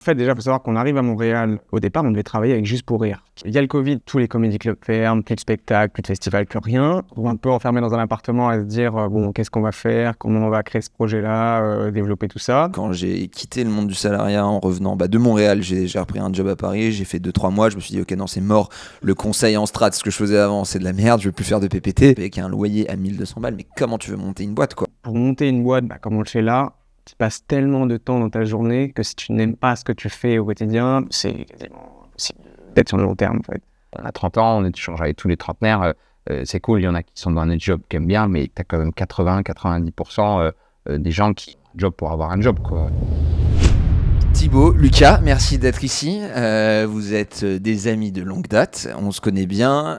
En fait, déjà, il faut savoir qu'on arrive à Montréal. Au départ, on devait travailler avec Juste pour rire. Il y a le Covid, tous les comédie clubs ferment, plus de spectacles, plus de festivals, plus rien. On est un peu enfermé dans un appartement à se dire bon, qu'est-ce qu'on va faire, comment on va créer ce projet-là, développer tout ça. Quand j'ai quitté le monde du salariat en revenant de Montréal, j'ai repris un job à Paris, j'ai fait 2-3 mois, je me suis dit ok non c'est mort, le conseil en strat, ce que je faisais avant c'est de la merde, je veux plus faire de PPT avec un loyer à 1200 balles, mais comment tu veux monter une boîte quoi? Pour monter une boîte, comme on le fait là, tu passes tellement de temps dans ta journée que si tu n'aimes pas ce que tu fais au quotidien, c'est quasiment impossible d'être sur le long terme en fait. On a 30 ans, on est toujours avec tous les trentenaires, c'est cool, il y en a qui sont dans un job qu'ils aiment bien, mais tu as quand même 80-90% des gens qui ont un job pour avoir un job, quoi. Thibaut, Lucas, merci d'être ici. Vous êtes des amis de longue date, on se connaît bien.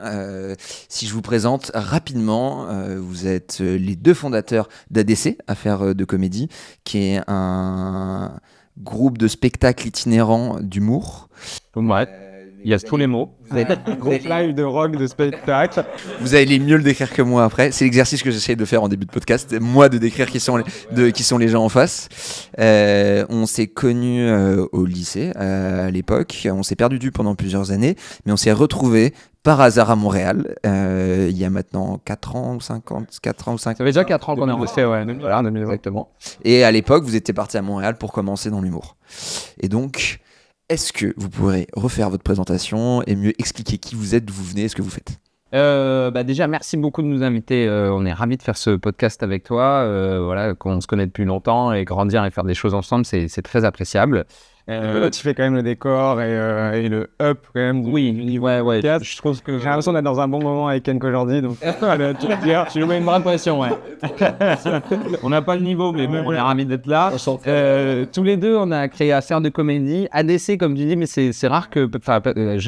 Si je vous présente rapidement, vous êtes les deux fondateurs d'ADC, Affaires de Comédie, qui est un groupe de spectacles itinérants d'humour. Ouais. Il y a tous les mots. Vous avez un gros live de rock, de spectacle. Vous allez mieux le décrire que moi après. C'est l'exercice que j'essaie de faire en début de podcast. Moi, de décrire qui sont les gens en face. On s'est connus au lycée à l'époque. On s'est perdu de vue pendant plusieurs années. Mais on s'est retrouvés par hasard à Montréal. Il y a maintenant 4 ans ou 5 ans. Ça fait déjà 4 ans qu'on est resté, ouais. Voilà, exactement. Et à l'époque, vous étiez partis à Montréal pour commencer dans l'humour. Et donc... Est-ce que vous pourrez refaire votre présentation et mieux expliquer qui vous êtes, d'où vous venez et ce que vous faites? Déjà, merci beaucoup de nous inviter. On est ravis de faire ce podcast avec toi. Voilà, qu'on se connaît depuis longtemps et grandir et faire des choses ensemble, c'est très appréciable. Tu fais quand même le décor et le up quand même. Oui, ouais. Je trouve que j'ai l'impression d'être dans un bon moment avec Ken Kojandi. Donc, tu nous mets une vraie pression, ouais. On n'a pas le niveau, mais bon, on est ravis d'être là. Tous les deux, on a créé Affaires de Comédie. ADC, comme tu dis, mais c'est rare que.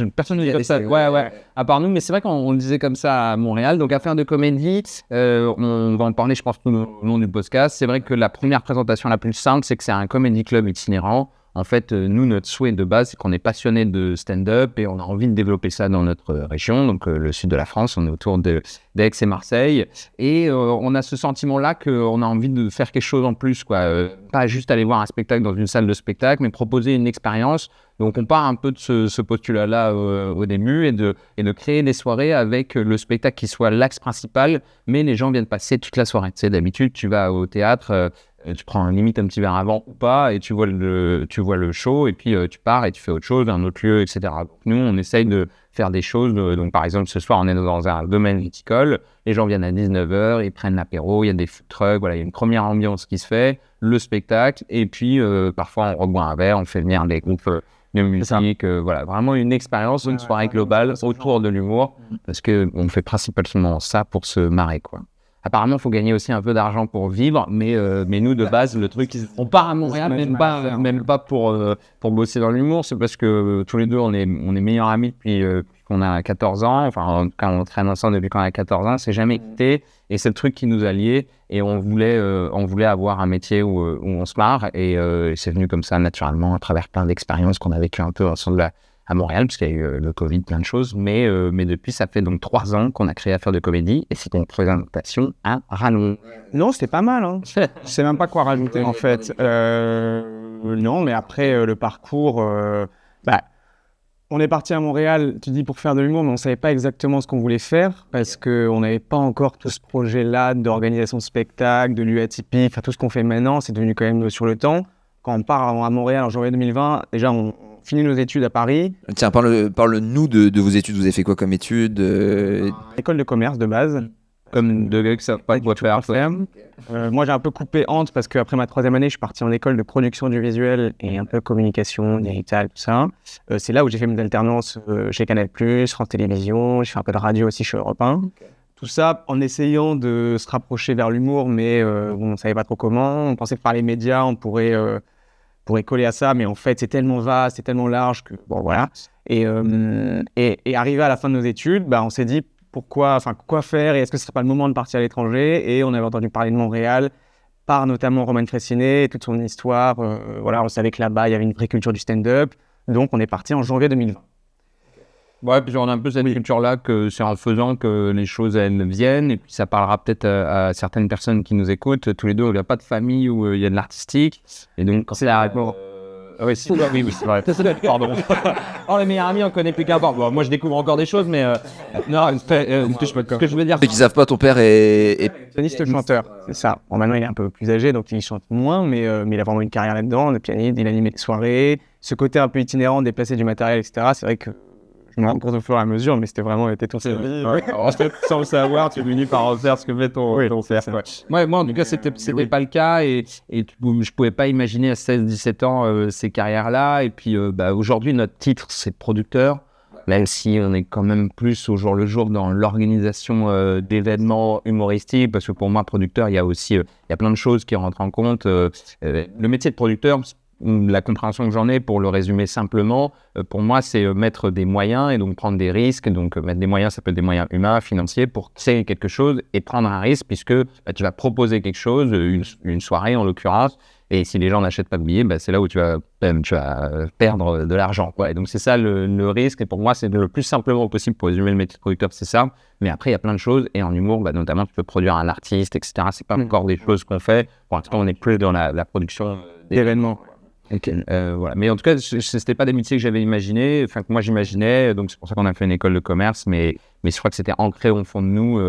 Personne ne dit comme ça. Ouais. À part nous, mais c'est vrai qu'on le disait comme ça à Montréal. Donc, Affaires de Comédie, on va en parler, je pense, tout au long du podcast. C'est vrai que la première présentation la plus simple, c'est que c'est un comédie club itinérant. En fait, nous, notre souhait de base, c'est qu'on est passionné de stand-up et on a envie de développer ça dans notre région, donc le sud de la France. On est autour d'Aix et Marseille. Et on a ce sentiment-là qu'on a envie de faire quelque chose en plus, quoi. Pas juste aller voir un spectacle dans une salle de spectacle, mais proposer une expérience. Donc, on part un peu de ce postulat-là au début et de créer des soirées avec le spectacle qui soit l'axe principal, mais les gens viennent passer toute la soirée. Tu sais, d'habitude, tu vas au théâtre... tu prends limite un petit verre avant ou pas et tu vois le show et puis tu pars et tu fais autre chose, un autre lieu, etc. Donc, nous, on essaye de faire des choses. Donc, par exemple, ce soir, on est dans un domaine viticole. Les gens viennent à 19h, ils prennent l'apéro, il y a des food trucks, voilà, il y a une première ambiance qui se fait, le spectacle et puis parfois, on reboit un verre, on fait venir des groupes de musique. Voilà, vraiment une expérience, une soirée globale autour de l'humour parce qu'on fait principalement ça pour se marrer, quoi. Apparemment, il faut gagner aussi un peu d'argent pour vivre, mais nous, de base, le truc, on part à Montréal, même pas pour bosser dans l'humour, c'est parce que tous les deux, on est meilleurs amis depuis qu'on a 14 ans, enfin, quand on traîne ensemble depuis qu'on a 14 ans, c'est jamais quitté, et c'est le truc qui nous a liés, et on voulait avoir un métier où on se marre, et c'est venu comme ça, naturellement, à travers plein d'expériences qu'on a vécues un peu ensemble à Montréal, parce qu'il y a eu le Covid, plein de choses, mais depuis, ça fait donc 3 ans qu'on a créé Affaires de Comédie, et c'était une présentation à rallonge. Non, c'était pas mal, hein. Je sais même pas quoi rajouter, en fait. Non, mais après, le parcours... on est parti à Montréal, tu dis, pour faire de l'humour, mais on savait pas exactement ce qu'on voulait faire, parce qu'on n'avait pas encore tout ce projet-là d'organisation de spectacle, de lieu atypique, enfin tout ce qu'on fait maintenant, c'est devenu quand même sur le temps. Quand on part à Montréal en janvier 2020, déjà, on finit nos études à Paris. Tiens, parle-nous de vos études. Vous avez fait quoi comme études? École de commerce de base. Comme de gars qui savent pas quoi faire. Moi, j'ai un peu coupé entre parce qu'après ma 3e année, je suis parti en école de production du visuel et un peu communication, digital, tout ça. C'est là où j'ai fait mes alternances chez Canal+, France Télévisions. J'ai fait un peu de radio aussi chez Europe 1. Okay. Tout ça en essayant de se rapprocher vers l'humour, mais on ne savait pas trop comment. On pensait que par les médias, on pourrait coller à ça, mais en fait, c'est tellement vaste, c'est tellement large que, bon, voilà. Et arrivé à la fin de nos études, on s'est dit, quoi faire et est-ce que ce serait pas le moment de partir à l'étranger? Et on avait entendu parler de Montréal par notamment Romain Frécinet et toute son histoire. On savait que là-bas, il y avait une vraie culture du stand-up. Donc, on est parti en janvier 2020. Ouais, puis on a un peu cette culture-là que c'est en faisant que les choses, elles viennent. Et puis, ça parlera peut-être à certaines personnes qui nous écoutent. Tous les deux, il n'y a pas de famille où il y a de l'artistique. Et donc, quand c'est la réponse... Oui, c'est vrai. Pardon. Oh, les meilleurs amis, on connaît plus qu'un bord. Bon, moi, je découvre encore des choses, mais non, ce que je veux dire. Ceux qui savent pas, ton père est Pianiste chanteur, c'est ça. Bon, maintenant, il est un peu plus âgé, donc il chante moins, mais il a vraiment une carrière là-dedans. Le pianiste, il animait des soirées. Ce côté un peu itinérant, déplacer du matériel, etc., c'est vrai que je me rends compte au fur et à mesure, mais c'était vraiment ton service. Sans le savoir, tu es venu par refaire ce que fait ton père. Moi, en tout cas, c'était pas le cas et je pouvais pas imaginer à 16-17 ans ces carrières-là. Et puis, aujourd'hui, notre titre, c'est producteur, même si on est quand même plus au jour le jour dans l'organisation d'événements humoristiques, parce que pour moi, producteur, il y a aussi il y a plein de choses qui rentrent en compte. Le métier de producteur, la compréhension que j'en ai, pour le résumer simplement, pour moi, c'est mettre des moyens et donc prendre des risques. Donc, mettre des moyens, ça peut être des moyens humains, financiers, pour créer quelque chose et prendre un risque, puisque tu vas proposer quelque chose, une soirée en l'occurrence, et si les gens n'achètent pas de billets, c'est là où tu vas perdre de l'argent, quoi. Et donc, c'est ça le risque. Et pour moi, c'est le plus simplement possible pour résumer le métier de producteur, c'est ça. Mais après, il y a plein de choses. Et en humour, notamment, tu peux produire un artiste, etc. C'est pas encore des choses qu'on fait. Pour l'instant, on est plus dans la production d'événements. Voilà. Mais en tout cas, c'était pas des métiers que j'avais imaginé, que moi j'imaginais, donc c'est pour ça qu'on a fait une école de commerce, mais je crois que c'était ancré au fond de nous.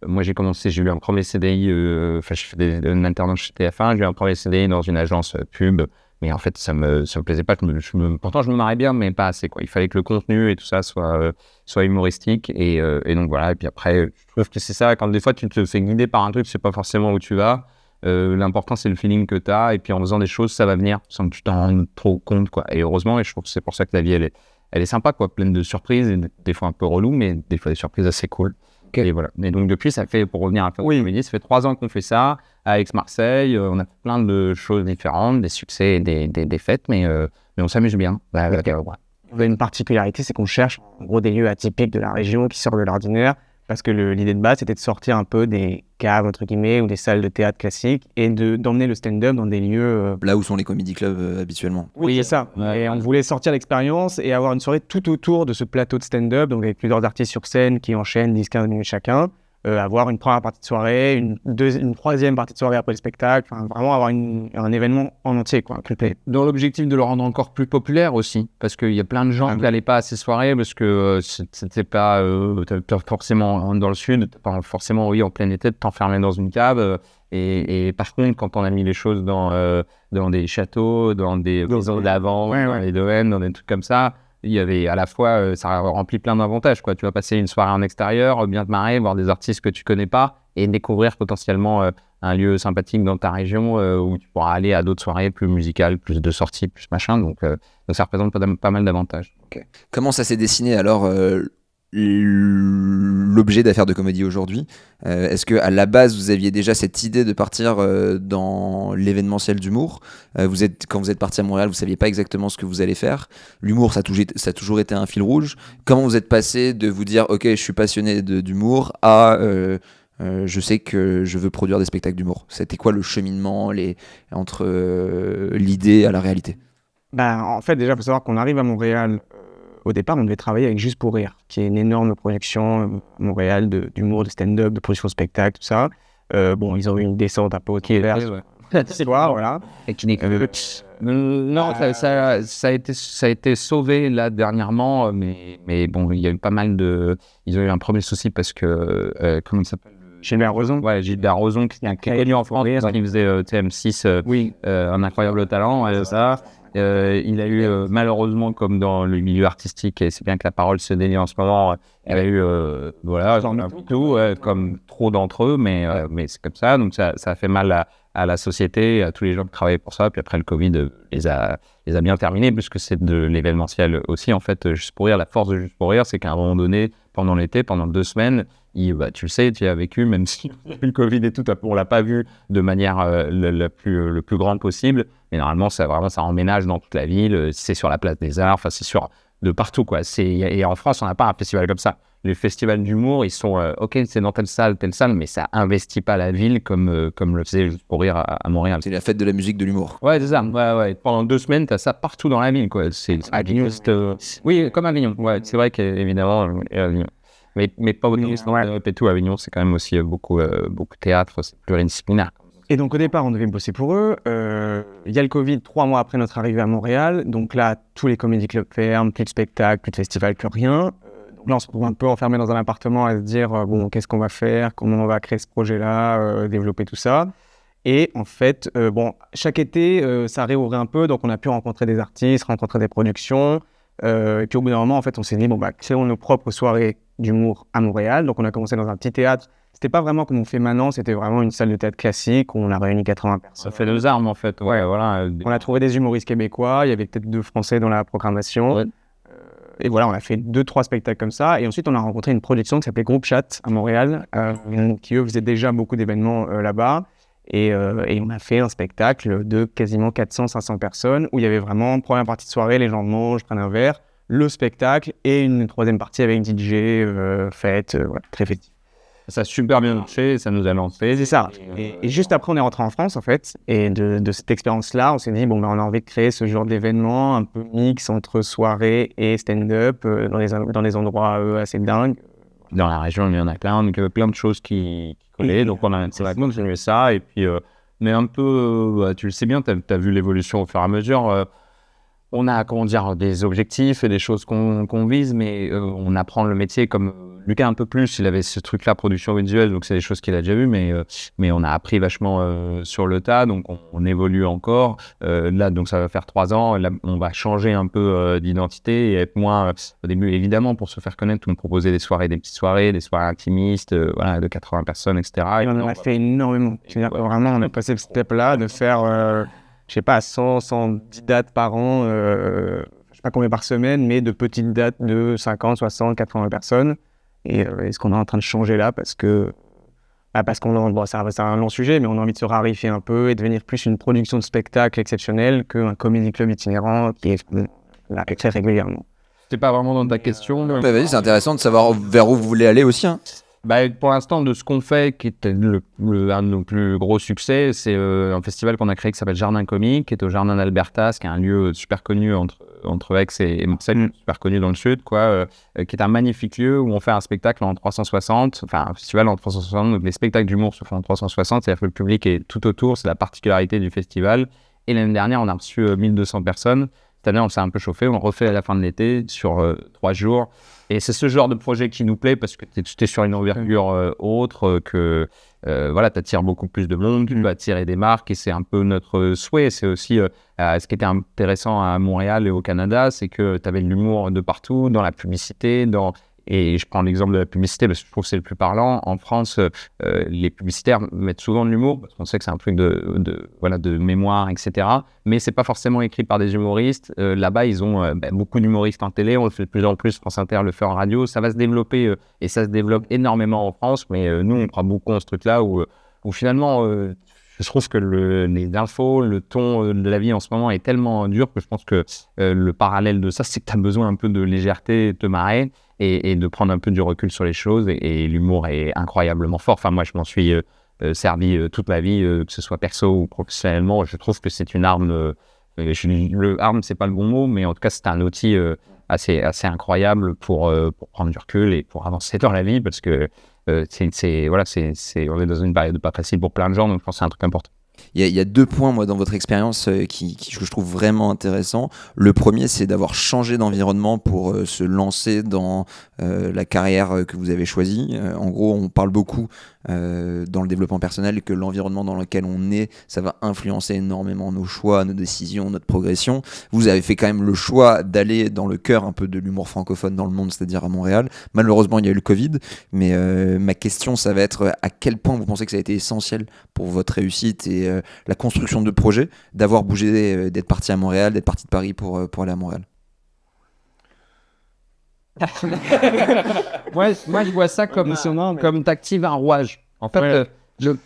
Moi j'ai eu un premier CDI, je fais une alternance chez TF1, j'ai eu un premier CDI dans une agence pub, mais en fait ça me plaisait pas, pourtant je me marrais bien, mais pas assez, quoi. Il fallait que le contenu et tout ça soit humoristique, et donc voilà. Et puis après, je trouve que c'est ça, quand des fois tu te fais guider par un truc, tu sais pas forcément où tu vas. L'important c'est le feeling que tu as, et puis en faisant des choses ça va venir sans que tu t'en rendes trop compte, quoi. Et heureusement, et je trouve que c'est pour ça que la vie elle est sympa, quoi, pleine de surprises, et des fois un peu relou, mais des fois des surprises assez cool. Et voilà. Et donc depuis, ça fait, pour revenir un peu comédie, ça fait 3 ans qu'on fait ça à Aix-Marseille. On a fait plein de choses différentes, des succès et des défaites, mais on s'amuse bien. On a une particularité, c'est qu'on cherche en gros des lieux atypiques de la région qui sortent de l'ordinaire. Parce que l'idée de base, c'était de sortir un peu des caves, entre guillemets, ou des salles de théâtre classiques, et d'emmener le stand-up dans des lieux... là où sont les comedy clubs habituellement. Oui, c'est ça. Ouais. Et on voulait sortir l'expérience et avoir une soirée tout autour de ce plateau de stand-up, donc avec plusieurs artistes sur scène qui enchaînent 10-15 minutes chacun. Avoir une première partie de soirée, une troisième partie de soirée après le spectacle, vraiment avoir un événement en entier, quoi, complet. Dans l'objectif de le rendre encore plus populaire aussi, parce qu'il y a plein de gens qui n'allaient pas à ces soirées, parce que c'était pas forcément dans le sud, pas forcément en plein été, de t'enfermer dans une cave. Et par contre, quand on a mis les choses dans des châteaux, dans des maisons d'avant, dans les domaines, dans des trucs comme ça, il y avait à la fois, ça remplit plein d'avantages, quoi. Tu vas passer une soirée en extérieur, bien te marrer, voir des artistes que tu connais pas, et découvrir potentiellement un lieu sympathique dans ta région où tu pourras aller à d'autres soirées plus musicales, plus de sorties, plus machin. Donc ça représente pas mal d'avantages. Okay. Comment ça s'est dessiné alors l'objet d'Affaires de Comédie aujourd'hui? Est-ce qu'à la base, vous aviez déjà cette idée de partir dans l'événementiel d'humour? Quand vous êtes parti à Montréal, vous ne saviez pas exactement ce que vous allez faire. L'humour, ça a toujours été un fil rouge. Comment vous êtes passé de vous dire « Ok, je suis passionné d'humour » à je sais que je veux produire des spectacles d'humour? C'était quoi le cheminement entre l'idée à la réalité? En fait, déjà, il faut savoir qu'on arrive à Montréal. Au départ, on devait travailler avec Juste pour Rire, qui est une énorme projection à Montréal d'humour, de stand-up, de production de spectacle, tout ça. Ils ont eu une descente un peu au travers. C'est quoi, voilà. Non, ça a été sauvé là dernièrement, mais bon, il y a eu pas mal de. Ils ont eu un premier souci parce que comment ça s'appelle? Gilbert Rozon. Ouais, Gilbert Rozon, qui est connu en France, qui faisait TM6, un incroyable talent, ça. Il a eu malheureusement, comme dans le milieu artistique, et c'est bien que la parole se dénie en ce moment, il y a eu comme trop d'entre eux, mais c'est comme ça, donc ça a fait mal à la société, à tous les gens qui travaillaient pour ça. Puis après, le Covid les a bien terminés, puisque c'est de l'événementiel aussi. En fait, Juste pour Rire, la force de Juste pour Rire, c'est qu'à un moment donné, pendant l'été, pendant 2 semaines, tu le sais, tu y as vécu, même si le Covid et tout, on l'a pas vu de manière le plus grande possible. Mais normalement, ça emménage dans toute la ville. C'est sur la place des Arts, c'est sur de partout, quoi. Et en France, on n'a pas un festival comme ça. Les festivals d'humour, ils sont ok, c'est dans telle salle, mais ça investit pas la ville comme le faisait Juste pour Rire à Montréal. C'est la fête de la musique de l'humour. Ouais, c'est ça. Ouais. Pendant 2 semaines, t'as ça partout dans la ville, quoi. C'est Avignon. Oui, comme Avignon. Ouais, c'est vrai qu'évidemment, mais pas Avignon, et tout. Avignon, c'est quand même aussi beaucoup de théâtre, c'est pluridisciplinaire. Et donc au départ, on devait bosser pour eux. Il y a le Covid 3 mois après notre arrivée à Montréal. Donc là, tous les comedy clubs ferment, plus de spectacles, plus de festivals, plus rien. Donc là, on se retrouve un peu enfermé dans un appartement à se dire bon, qu'est-ce qu'on va faire, comment on va créer ce projet-là, développer tout ça. Et en fait, chaque été, ça réouvrait un peu. Donc on a pu rencontrer des artistes, rencontrer des productions. Et puis au bout d'un moment, en fait, on s'est dit créons nos propres soirées d'humour à Montréal. Donc on a commencé dans un petit théâtre. C'était pas vraiment comme on fait maintenant, c'était vraiment une salle de théâtre classique où on a réuni 80 personnes. Ça fait nos armes en fait. Ouais, voilà. On a trouvé des humoristes québécois, il y avait peut-être 2 Français dans la programmation. Ouais. Et voilà, on a fait 2-3 spectacles comme ça. Et ensuite, on a rencontré une production qui s'appelait Groupe Chat à Montréal, qui eux faisaient déjà beaucoup d'événements là-bas. Et on a fait un spectacle de quasiment 400-500 personnes où il y avait vraiment, première partie de soirée, les gens mangent, prennent un verre, le spectacle et une troisième partie avec DJ, fête, voilà, très festif. Ça a super bien marché, ça nous a lancé. C'est ça. Et juste après, on est rentré en France, en fait. Et de cette expérience-là, on s'est dit, on a envie de créer ce genre d'événement un peu mix entre soirée et stand-up dans des endroits assez dingues. Dans la région, il y en a plein, donc il y avait plein de choses qui collaient. Donc on a continué ça. Et puis, mais un peu, tu le sais bien, tu as vu l'évolution au fur et à mesure. On a, des objectifs et des choses qu'on vise, mais on apprend le métier comme Lucas un peu plus. Il avait ce truc-là, production visuelle, donc c'est des choses qu'il a déjà vues, mais on a appris vachement sur le tas, donc on évolue encore. Là, donc ça va faire 3 ans. Là, on va changer un peu d'identité et être moins, au début, évidemment, pour se faire connaître, on proposait des petites soirées, des soirées intimistes, voilà, de 80 personnes, etc. Et on en a fait énormément. C'est-à-dire que vraiment, on a passé ce step-là de faire... je sais pas, 110 dates par an, je sais pas combien par semaine, mais de petites dates de 50, 60, 80 personnes. Et ce qu'on est en train de changer là, parce qu'on c'est un long sujet, mais on a envie de se raréfier un peu et devenir plus une production de spectacle exceptionnelle qu'un comedy club itinérant qui est là très régulièrement. C'était pas vraiment dans ta question. Vas-y, c'est intéressant de savoir vers où vous voulez aller aussi. Hein. Pour l'instant, de ce qu'on fait, qui était un de nos plus gros succès, c'est un festival qu'on a créé qui s'appelle Jardin Comique, qui est au Jardin d'Albertas, qui est un lieu super connu entre Aix et Marseille, super connu dans le sud, qui est un magnifique lieu où on fait un spectacle en 360, enfin un festival en 360, donc les spectacles d'humour se font en 360, c'est-à-dire que le public est tout autour, c'est la particularité du festival. Et l'année dernière, on a reçu 1200 personnes. Cette année, on s'est un peu chauffé, on refait à la fin de l'été sur 3 jours. Et c'est ce genre de projet qui nous plaît parce que tu es sur une envergure autre, que tu attires beaucoup plus de monde, tu peux attirer des marques et c'est un peu notre souhait. C'est aussi ce qui était intéressant à Montréal et au Canada, c'est que tu avais de l'humour de partout, dans la publicité, et je prends l'exemple de la publicité parce que je trouve que c'est le plus parlant. En France, les publicitaires mettent souvent de l'humour parce qu'on sait que c'est un truc de mémoire, etc. Mais c'est pas forcément écrit par des humoristes. Là-bas, ils ont beaucoup d'humoristes en télé. On le fait de plus en plus. France Inter le fait en radio. Ça va se développer et ça se développe énormément en France. Mais nous, on croit beaucoup en ce truc-là où finalement... je trouve que les infos, le ton de la vie en ce moment est tellement dur que je pense que le parallèle de ça, c'est que tu as besoin un peu de légèreté, de te marrer et de prendre un peu du recul sur les choses. Et l'humour est incroyablement fort. Enfin, moi, je m'en suis servi toute ma vie, que ce soit perso ou professionnellement. Je trouve que c'est une arme. Arme, c'est pas le bon mot, mais en tout cas, c'est un outil assez incroyable pour prendre du recul et pour avancer dans la vie parce que on est dans une période pas facile pour plein de gens, donc je pense que c'est un truc important. Il y a 2 points, moi, dans votre expérience que je trouve vraiment intéressants. Le premier, c'est d'avoir changé d'environnement pour se lancer dans la carrière que vous avez choisie. En gros, on parle beaucoup dans le développement personnel que l'environnement dans lequel on est, ça va influencer énormément nos choix, nos décisions, notre progression. Vous avez fait quand même le choix d'aller dans le cœur un peu de l'humour francophone dans le monde, c'est-à-dire à Montréal. Malheureusement, il y a eu le Covid, mais ma question, ça va être à quel point vous pensez que ça a été essentiel pour votre réussite et la construction de projet, d'avoir bougé, d'être parti à Montréal, d'être parti de Paris pour aller à Montréal. Moi, je vois ça comme t'actives un rouage. En fait,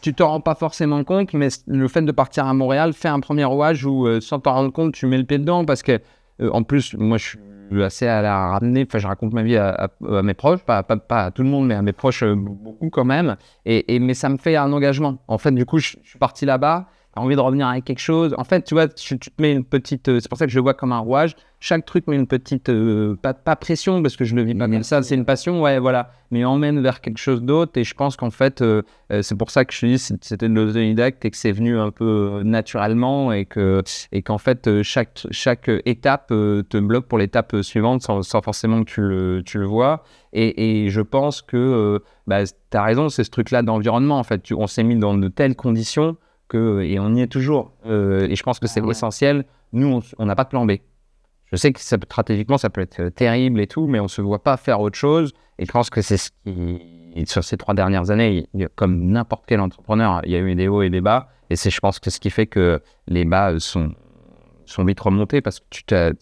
tu te rends pas forcément compte, mais le fait de partir à Montréal fait un premier rouage où, sans t'en rendre compte, tu mets le pied dedans parce que, en plus, moi, je suis assez à la ramener. Enfin, je raconte ma vie à mes proches, pas à tout le monde, mais à mes proches beaucoup quand même. Mais ça me fait un engagement. En fait, du coup, je suis parti là-bas. t'as envie de revenir avec quelque chose. En fait, tu vois, tu te mets une petite... c'est pour ça que je le vois comme un rouage. Chaque truc met une petite... pas pression, parce que je le vis pas comme ça, c'est une passion, ouais, voilà. Mais emmène vers quelque chose d'autre. Et je pense qu'en fait, c'est pour ça que je te dis c'était de l'autodidacte et que c'est venu un peu naturellement et qu'en fait, chaque étape te bloque pour l'étape suivante sans forcément que tu le vois. Et je pense que tu as raison, c'est ce truc-là d'environnement. En fait, on s'est mis dans de telles conditions et on y est toujours. Et je pense que c'est essentiel. Nous, on n'a pas de plan B. Je sais que stratégiquement, ça peut être terrible et tout, mais on ne se voit pas faire autre chose. Et je pense que c'est ce qui, sur ces 3 dernières années, comme n'importe quel entrepreneur, il y a eu des hauts et des bas. Et c'est, je pense, que ce qui fait que les bas sont vite remontés parce que tu as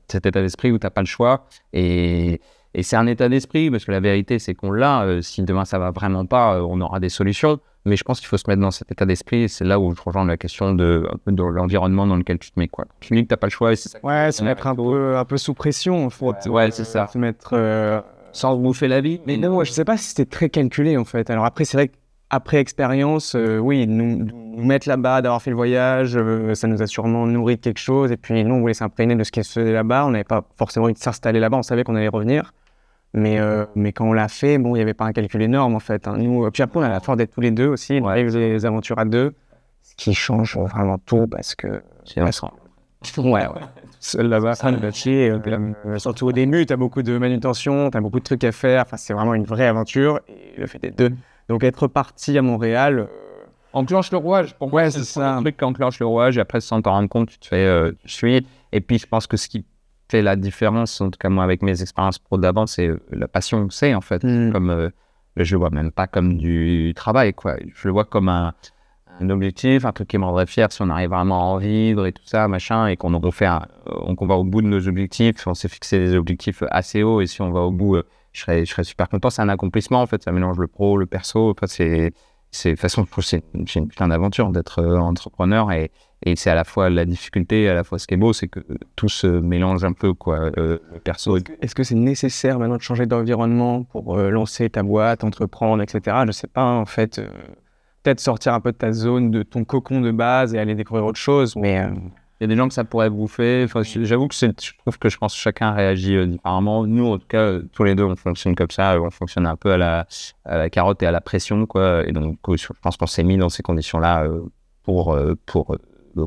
cet état d'esprit où tu n'as pas le choix. Et c'est un état d'esprit, parce que la vérité, c'est qu'on l'a. Si demain, ça ne va vraiment pas, on aura des solutions. Mais je pense qu'il faut se mettre dans cet état d'esprit. Et c'est là où je rejoins la question de l'environnement dans lequel tu te mets. Quoi. Tu dis que tu n'as pas le choix. Et c'est ça se mettre un peu sous pression, en fait. Ouais, c'est ça. Se mettre... sans bouffer la vie. Mais non, je ne sais pas si c'était très calculé, en fait. Alors après, c'est vrai qu'après expérience, oui, nous mettre là-bas, d'avoir fait le voyage, ça nous a sûrement nourri de quelque chose. Et puis nous, on voulait s'imprégner de ce qui se faisait là-bas. On n'avait pas forcément envie de s'installer là-bas. On savait qu'on allait revenir. Mais quand on l'a fait, bon, il n'y avait pas un calcul énorme, en fait. Hein. Nous, puis après, on a la force d'être tous les deux aussi. On arrive des aventures à deux, ce qui change vraiment tout parce que... C'est intéressant. Ouais. Seul là-bas, ça nous va chier. Surtout au début, tu as beaucoup de manutention, tu as beaucoup de trucs à faire. Enfin, c'est vraiment une vraie aventure. Et le fait d'être deux. Donc, être parti à Montréal... Enclenche le rouage. Pour moi, c'est ça. Un truc qui enclenche le rouage. Et après, sans t'en rendre compte, tu te fais suivre. Et puis, je pense que ce qui fait la différence, en tout cas moi avec mes expériences pro d'avant, c'est la passion que c'est en fait. Comme, je le vois même pas comme du travail, quoi. Je le vois comme un objectif, un truc qui me rendrait fier si on arrive vraiment à en vivre et tout ça, machin, et qu'on va au bout de nos objectifs. On s'est fixé des objectifs assez hauts et si on va au bout, je serais super content. C'est un accomplissement en fait, ça mélange le pro, le perso. Enfin, de toute façon, c'est une putain d'aventure d'être entrepreneur et c'est à la fois la difficulté, à la fois ce qui est beau, c'est que tout se mélange un peu, quoi, le perso. Est-ce que c'est nécessaire maintenant de changer d'environnement pour lancer ta boîte, entreprendre, etc. Je sais pas, en fait, peut-être sortir un peu de ta zone, de ton cocon de base et aller découvrir autre chose, mais... Il y a des gens que ça pourrait bouffer. Enfin, j'avoue que je trouve que je pense que chacun réagit différemment. Nous, en tout cas, tous les deux, on fonctionne comme ça. On fonctionne un peu à la carotte et à la pression, quoi. Et donc, je pense qu'on s'est mis dans ces conditions-là pour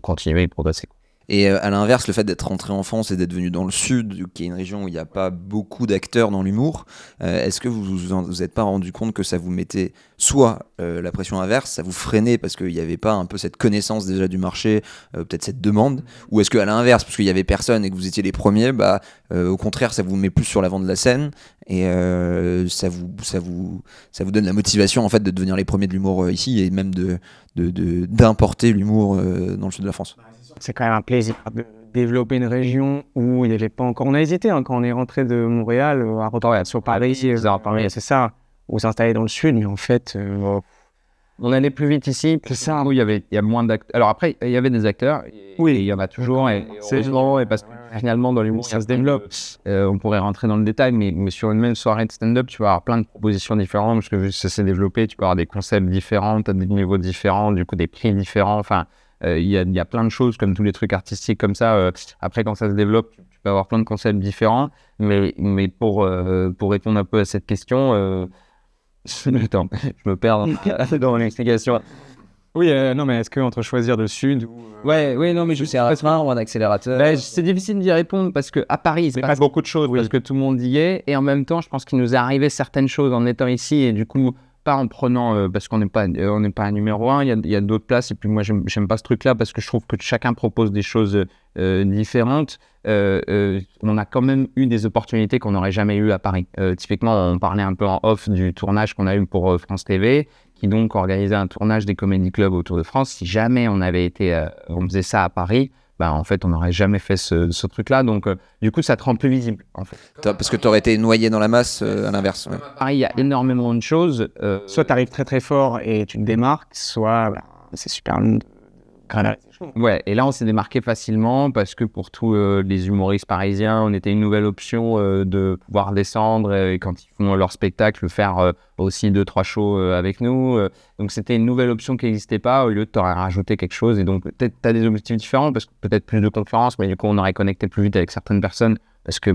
continuer et progresser. Et à l'inverse, le fait d'être rentré en France et d'être venu dans le sud, qui est une région où il n'y a pas beaucoup d'acteurs dans l'humour, est-ce que vous êtes pas rendu compte que ça vous mettait soit la pression inverse, ça vous freinait parce qu'il n'y avait pas un peu cette connaissance déjà du marché, peut-être cette demande, ou est-ce qu'à l'inverse, parce qu'il n'y avait personne et que vous étiez les premiers, au contraire, ça vous met plus sur l'avant de la scène et ça vous donne la motivation en fait de devenir les premiers de l'humour ici et même d'importer l'humour dans le sud de la France? C'est quand même un plaisir de développer une région où il n'y avait pas encore... On a hésité quand on est rentré de Montréal à repartir sur Paris, c'est ça, ou s'installer dans le sud, mais en fait... on allait plus vite ici, c'est ça. Où il y a moins d'acteurs. Alors après, il y avait des acteurs, oui, et il y en a toujours, et parce que finalement dans l'humour ça se développe. On pourrait rentrer dans le détail, mais sur une même soirée de stand-up, tu vas avoir plein de propositions différentes, parce que vu que ça s'est développé, tu peux avoir des concepts différents, tu as des niveaux différents, du coup des prix différents, enfin... Il y a plein de choses comme tous les trucs artistiques comme ça. Après, quand ça se développe, tu peux avoir plein de concepts différents. Mais pour répondre un peu à cette question, attends, je me perds dans l'explication. Oui, non, mais est-ce qu'entre choisir le sud ou... Ouais, non, mais je sais pas, ou un accélérateur. C'est difficile d'y répondre parce qu'à Paris, il se passe beaucoup de choses, parce que tout le monde y est. Et en même temps, je pense qu'il nous est arrivé certaines choses en étant ici. Et du coup... pas en prenant, parce qu'on n'est pas un numéro 1, il y a d'autres places, et puis moi j'aime pas ce truc-là, parce que je trouve que chacun propose des choses différentes. On a quand même eu des opportunités qu'on n'aurait jamais eues à Paris. Typiquement, on parlait un peu en off du tournage qu'on a eu pour France TV, qui donc organisait un tournage des comédie clubs autour de France. Si jamais on faisait ça à Paris, en fait, on n'aurait jamais fait ce truc-là. Donc, du coup, ça te rend plus visible, en fait. Parce que tu aurais été noyé dans la masse, à l'inverse. Ouais. Pareil, il y a énormément de choses. Soit tu arrives très très fort et tu te démarques, soit c'est super long Ouais, et là, on s'est démarqué facilement parce que pour tous les humoristes parisiens, on était une nouvelle option de pouvoir descendre et quand ils font leur spectacle, faire aussi 2-3 shows avec nous. Donc, c'était une nouvelle option qui n'existait pas au lieu de t'aurais rajouté quelque chose. Et donc, peut-être tu as des objectifs différents parce que peut-être plus de concurrence, mais du coup, on aurait connecté plus vite avec certaines personnes parce que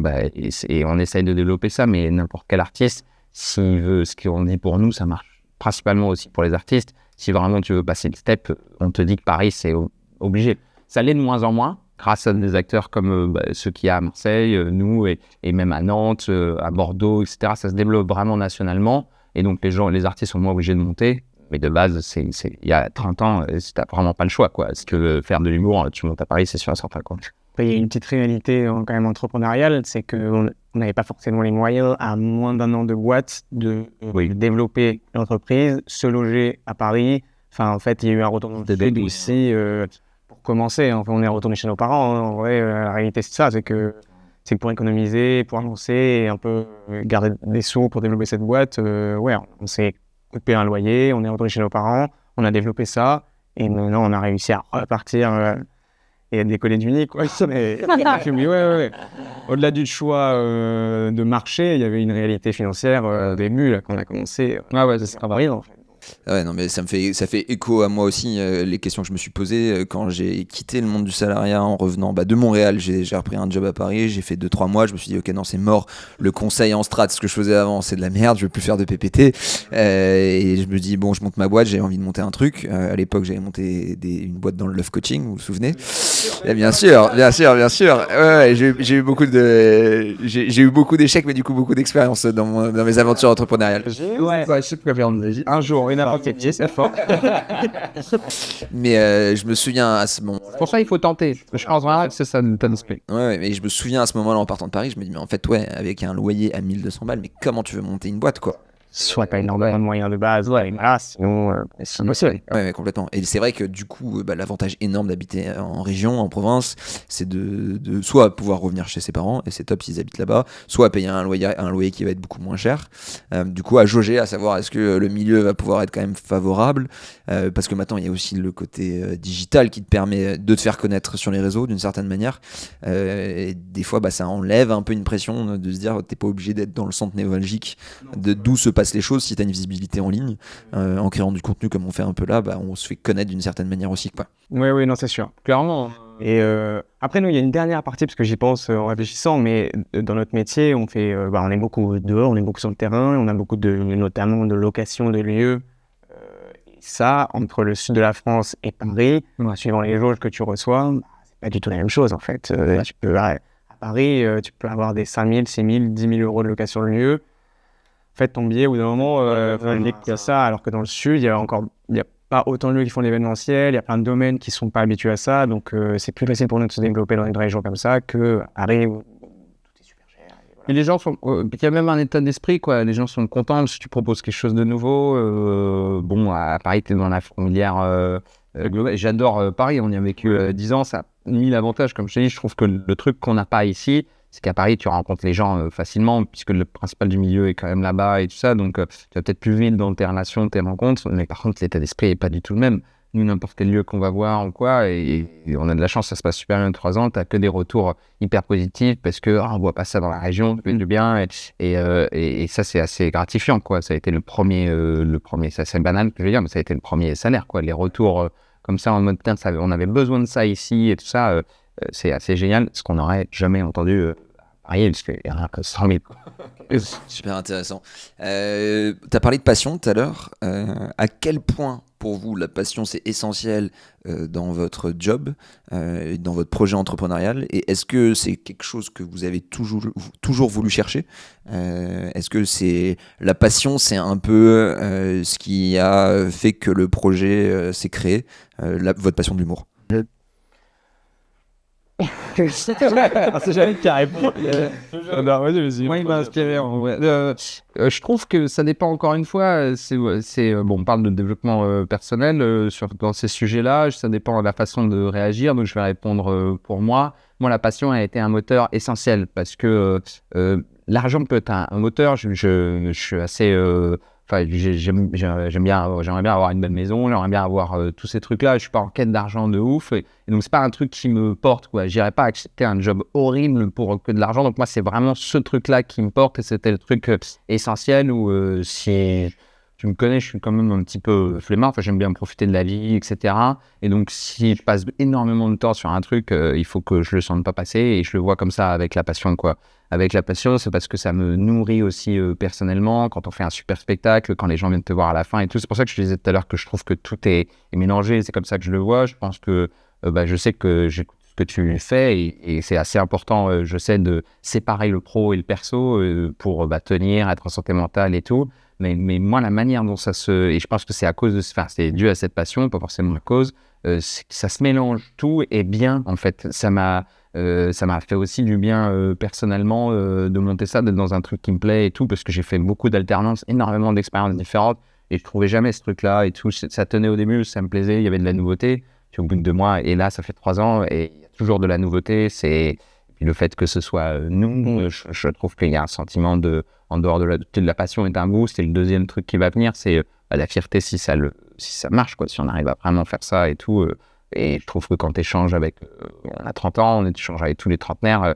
et on essaye de développer ça, mais n'importe quel artiste, s'il veut ce qu'on dit pour nous, ça marche principalement aussi pour les artistes. Si vraiment tu veux passer le step, on te dit que Paris, c'est obligé. Ça l'est de moins en moins, grâce à des acteurs comme ceux qu'il y a à Marseille, nous, et même à Nantes, à Bordeaux, etc. Ça se développe vraiment nationalement. Et donc, les artistes sont moins obligés de monter. Mais de base, il y a 30 ans, tu n'as vraiment pas le choix, quoi. Si tu veux faire de l'humour, tu montes à Paris, c'est sûr et certain, quoi. Après, il y a une petite réalité quand même entrepreneuriale, c'est qu'on n'avait pas forcément les moyens, à moins d'1 an de boîte, de développer l'entreprise, se loger à Paris. Enfin, en fait, il y a eu un retour de sud aussi pour commencer. Enfin, on est retourné chez nos parents. En vrai, la réalité, c'est ça. C'est que pour économiser, pour lancer et un peu garder des sous pour développer cette boîte. On s'est coupé un loyer, on est retourné chez nos parents, on a développé ça. Et maintenant, on a réussi à repartir et à décoller du nid, quoi. Mais au-delà du choix de marché, il y avait une réalité financière au début, là, quand on a commencé. C'est pas vrai, en fait. Ouais, non, mais ça fait écho à moi aussi, les questions que je me suis posées quand j'ai quitté le monde du salariat en revenant de Montréal. J'ai repris un job à Paris, j'ai fait 2-3 mois, je me suis dit ok, non, c'est mort, le conseil en strat, ce que je faisais avant, c'est de la merde, je veux plus faire de PPT, et je me dis bon, je monte ma boîte, j'ai envie de monter un truc. À l'époque, j'avais monté une boîte dans le love coaching, vous vous souvenez? Et bien sûr. Ouais, j'ai eu beaucoup d'échecs, mais du coup beaucoup d'expérience dans mes aventures entrepreneuriales. Je sais plus quoi un jour, une apprenti, c'est fort. Mais je me souviens à ce moment. Pour ça, il faut tenter. Je pense vraiment que c'est ça l'état d'esprit. Ouais, mais je me souviens à ce moment-là en partant de Paris, je me dis mais en fait avec un loyer à 1200 balles, mais comment tu veux monter une boîte, quoi? Soit pas énormément de moyens de base, sinon c'est impossible. Ouais, complètement. Et c'est vrai que du coup, l'avantage énorme d'habiter en région, en province, c'est de soit pouvoir revenir chez ses parents, et c'est top s'ils habitent là-bas, soit payer un loyer qui va être beaucoup moins cher. Du coup, à jauger, à savoir est-ce que le milieu va pouvoir être quand même favorable, parce que maintenant, il y a aussi le côté digital qui te permet de te faire connaître sur les réseaux d'une certaine manière. Et des fois, ça enlève un peu une pression de se dire t'es pas obligé d'être dans le centre névralgique d'où se passe les choses. Si tu as une visibilité en ligne, en créant du contenu comme on fait un peu là, on se fait connaître d'une certaine manière aussi, quoi. Oui, non, c'est sûr, clairement. Et après, nous, il y a une dernière partie, parce que j'y pense en réfléchissant, mais dans notre métier, on est beaucoup dehors, on est beaucoup sur le terrain, on a beaucoup notamment de location de lieux. Et ça, entre le sud de la France et Paris, suivant les jauges que tu reçois, c'est pas du tout la même chose, en fait. À Paris, tu peux avoir des 5 000, 6 000, 10 000 euros de location de lieu. En fait, ton billet, au bout d'un moment, il y a ça, alors que dans le sud, il y a pas autant de lieux qui font l'événementiel, il y a plein de domaines qui ne sont pas habitués à ça, donc c'est plus facile pour nous de se développer dans une région comme ça qu'à Paris où tout est super cher. Et voilà. Et les gens il y a même un état d'esprit, quoi. Les gens sont contents si tu proposes quelque chose de nouveau. À Paris, tu es dans la fourmilière globale. J'adore Paris, on y a vécu 10 ans, ça a 1000 avantages. Comme je te dis, je trouve que le truc qu'on n'a pas ici, c'est qu'à Paris, tu rencontres les gens facilement, puisque le principal du milieu est quand même là-bas et tout ça. Donc, tu vas peut-être plus vite dans tes relations, tes rencontres. Mais par contre, l'état d'esprit n'est pas du tout le même. Nous, n'importe quel lieu qu'on va voir ou quoi, et on a de la chance, ça se passe super bien 3 ans. Tu n'as que des retours hyper positifs parce qu'on ne voit pas ça dans la région, ça fait du bien. Et ça, c'est assez gratifiant, quoi. Ça a été le premier ça c'est banal que je veux dire, mais ça a été le premier salaire, quoi. Les retours comme ça, en mode, on avait besoin de ça ici et tout ça. C'est assez génial, ce qu'on n'aurait jamais entendu à Paris, parce qu'il y en a que 100 000. Super intéressant. Tu as parlé de passion tout à l'heure. À quel point, pour vous, la passion, c'est essentiel dans votre job, dans votre projet entrepreneurial? Et est-ce que c'est quelque chose que vous avez toujours voulu chercher? Est-ce que la passion, c'est un peu ce qui a fait que le projet s'est créé, votre passion de l'humour? C'est jamais qui répond. Moi, il m'a inspiré. Je trouve que ça dépend encore une fois. On parle de développement personnel dans ces sujets-là. Ça dépend de la façon de réagir. Donc, je vais répondre pour moi. Moi, la passion a été un moteur essentiel parce que l'argent peut être un moteur. Je suis assez j'aimerais bien avoir une belle maison, j'aimerais bien avoir tous ces trucs-là. Je suis pas en quête d'argent de ouf. Et donc, c'est pas un truc qui me porte, quoi. J'irais pas accepter un job horrible pour que de l'argent. Donc, moi, c'est vraiment ce truc-là qui me porte et c'était le truc essentiel où si tu me connais, je suis quand même un petit peu flemmard. Enfin, j'aime bien profiter de la vie, etc. Et donc, si je passe énormément de temps sur un truc, il faut que je le sente pas passer et je le vois comme ça avec la passion, quoi. Avec la passion, c'est parce que ça me nourrit aussi personnellement, quand on fait un super spectacle, quand les gens viennent te voir à la fin et tout. C'est pour ça que je disais tout à l'heure que je trouve que tout est mélangé, c'est comme ça que je le vois. Je pense que je sais que j'écoute ce que tu fais et c'est assez important, je sais, de séparer le pro et le perso pour tenir, être en santé mentale et tout. Mais moi, la manière dont ça se... Et je pense que c'est à cause de... Enfin, c'est dû à cette passion, pas forcément à cause. Ça se mélange tout et bien, en fait. Ça m'a fait aussi du bien personnellement de monter ça, d'être dans un truc qui me plaît et tout, parce que j'ai fait beaucoup d'alternances, énormément d'expériences différentes et je trouvais jamais ce truc-là et tout. Ça tenait au début, ça me plaisait, il y avait de la nouveauté. Puis au bout de 2 mois, et là, ça fait 3 ans et il y a toujours de la nouveauté. Et puis le fait que ce soit nous, je trouve qu'il y a un sentiment en dehors de la passion est un boost. Et le deuxième truc qui va venir, c'est la fierté si ça marche, quoi, si on arrive à vraiment faire ça et tout. Et je trouve que quand tu échanges avec... on a 30 ans, on échange avec tous les trentenaires,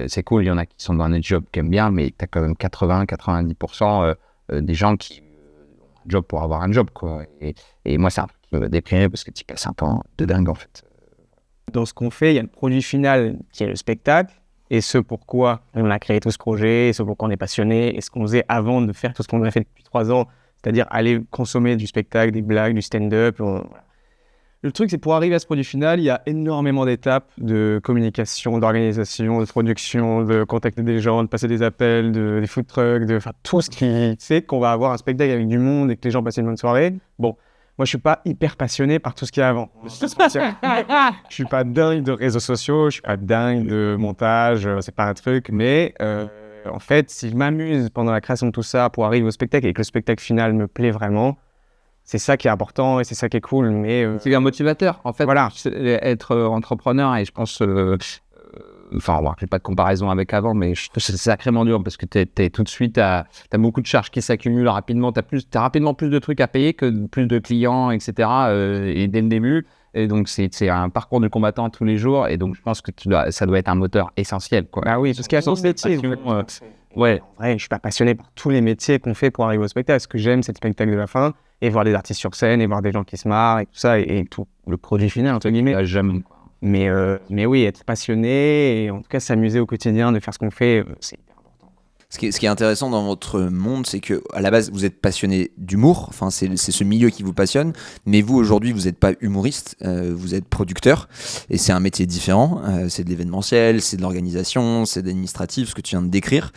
c'est cool, il y en a qui sont dans des jobs qu'ils aiment bien, mais tu as quand même 80-90% des gens qui ont un job pour avoir un job, quoi. Et moi, c'est un truc qui me déprime parce que tu passes un temps de dingue, en fait. Dans ce qu'on fait, il y a le produit final qui est le spectacle, et ce pourquoi on a créé tout ce projet, et ce pourquoi on est passionné, et ce qu'on faisait avant de faire tout ce qu'on a fait depuis 3 ans, c'est-à-dire aller consommer du spectacle, des blagues, du stand-up. Voilà. Le truc, c'est pour arriver à ce produit final, il y a énormément d'étapes de communication, d'organisation, de production, de contacter des gens, de passer des appels, des food trucks, tout ce qui fait qu'on va avoir un spectacle avec du monde et que les gens passent une bonne soirée. Bon, moi, je suis pas hyper passionné par tout ce qu'il y a avant. Je suis pas dingue de réseaux sociaux, je suis pas dingue de montage, c'est pas un truc. Mais en fait, si je m'amuse pendant la création de tout ça pour arriver au spectacle et que le spectacle final me plaît vraiment, c'est ça qui est important et c'est ça qui est cool. Mais c'est un motivateur, en fait. Voilà. Être entrepreneur, et je pense... Enfin, bon, j'ai pas de comparaison avec avant, mais c'est sacrément dur parce que t'es tout de suite, t'as beaucoup de charges qui s'accumulent rapidement, t'as rapidement plus de trucs à payer que plus de clients, etc. Et dès le début, et donc c'est un parcours de combattant tous les jours, et donc je pense que ça doit être un moteur essentiel, quoi. Bah oui, parce qu'il y a son métier. Ouais. En vrai, je suis pas passionné par tous les métiers qu'on fait pour arriver au spectacle. Ce que j'aime, c'est le spectacle de la fin et voir des artistes sur scène et voir des gens qui se marrent et tout ça et tout le produit final entre guillemets. Jamais. Mais oui, être passionné et en tout cas s'amuser au quotidien de faire ce qu'on fait, c'est hyper important. Ce qui est intéressant dans votre monde, c'est que à la base, vous êtes passionné d'humour. Enfin, c'est ce milieu qui vous passionne. Mais vous, aujourd'hui, vous n'êtes pas humoriste. Vous êtes producteur. Et c'est un métier différent. C'est de l'événementiel, c'est de l'organisation, c'est de l'administratif, ce que tu viens de décrire.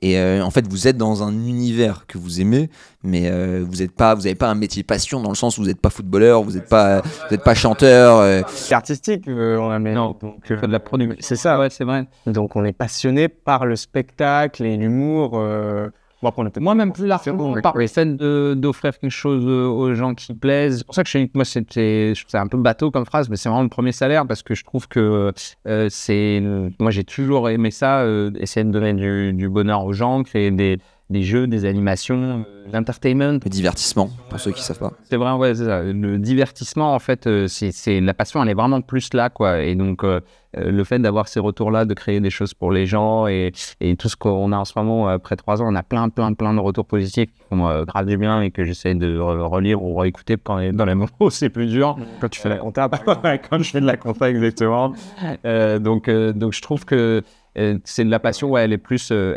Et en fait, vous êtes dans un univers que vous aimez. Mais vous n'avez pas un métier passion dans le sens où vous n'êtes pas footballeur, vous n'êtes pas chanteur. C'est artistique, on a non, donc de la production. C'est ça, ouais, c'est vrai. Donc on est passionné par le spectacle et l'humour. Bon, après, moi, même plus largement, par le fait d'offrir quelque chose aux gens qui plaisent. C'est pour ça que moi, c'est un peu bateau comme phrase, mais c'est vraiment le premier salaire parce que je trouve que moi, j'ai toujours aimé ça, essayer de donner du bonheur aux gens, créer des jeux, des animations, l'entertainment. Le divertissement, pour ceux qui ne savent pas. C'est vrai, ouais, c'est ça. Le divertissement, en fait, c'est la passion, elle est vraiment plus là, quoi. Et donc, le fait d'avoir ces retours-là, de créer des choses pour les gens et tout ce qu'on a en ce moment, après 3 ans, on a plein de retours positifs qui font grave du bien et que j'essaie de relire ou réécouter quand dans les moments où c'est plus dur. Quand tu fais la compta, quand je fais de la compta, exactement. Donc, je trouve que c'est de la passion, ouais, elle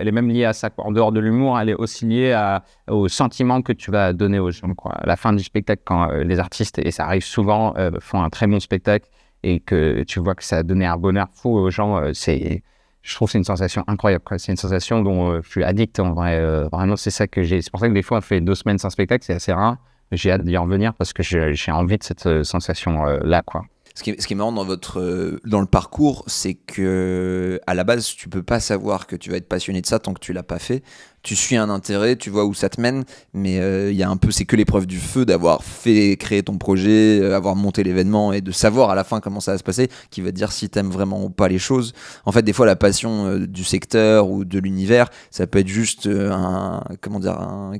est même liée à ça, quoi. En dehors de l'humour, elle est aussi liée au sentiment que tu vas donner aux gens, quoi. À la fin du spectacle, quand les artistes, et ça arrive souvent, font un très bon spectacle et que tu vois que ça a donné un bonheur fou aux gens, je trouve que c'est une sensation incroyable, quoi. C'est une sensation dont je suis addict, en vrai. Vraiment, c'est ça que j'ai. C'est pour ça que des fois, on fait 2 semaines sans spectacle, c'est assez rare. J'ai hâte d'y revenir parce que j'ai envie de cette sensation-là, quoi. Ce qui est marrant dans le parcours, c'est que à la base, tu peux pas savoir que tu vas être passionné de ça tant que tu l'as pas fait. tu suis un intérêt, tu vois où ça te mène, mais il y a un peu, c'est que l'épreuve du feu d'avoir fait créer ton projet, avoir monté l'événement et de savoir à la fin comment ça va se passer, qui va te dire si t'aimes vraiment ou pas les choses. En fait, des fois, la passion du secteur ou de l'univers, ça peut être juste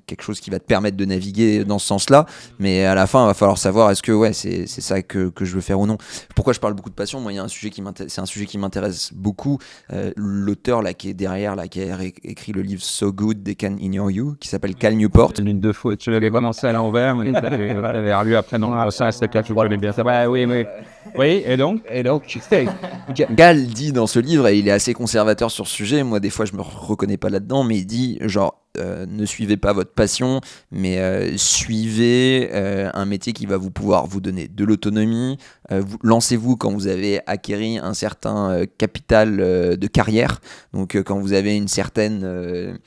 quelque chose qui va te permettre de naviguer dans ce sens-là, mais à la fin, il va falloir savoir est-ce que c'est ça que je veux faire ou non. Pourquoi je parle beaucoup de passion? Moi, il y a un sujet c'est un sujet qui m'intéresse beaucoup. L'auteur là qui est derrière, là, qui a écrit le livre So Good They Can Ignore You, qui s'appelle Cal Newport. L'une de faux, tu l'avais commencé à l'envers, mais tu l'avais relu après dans ça, c'est que tu connais bien ça. Ouais, oui, oui. Oui, et donc, Cal dit dans ce livre, et il est assez conservateur sur ce sujet, moi des fois je me reconnais pas là-dedans, mais il dit genre ne suivez pas votre passion, mais suivez un métier qui va pouvoir vous donner de l'autonomie. Lancez-vous quand vous avez acquéri un certain capital de carrière, donc quand vous avez une certaine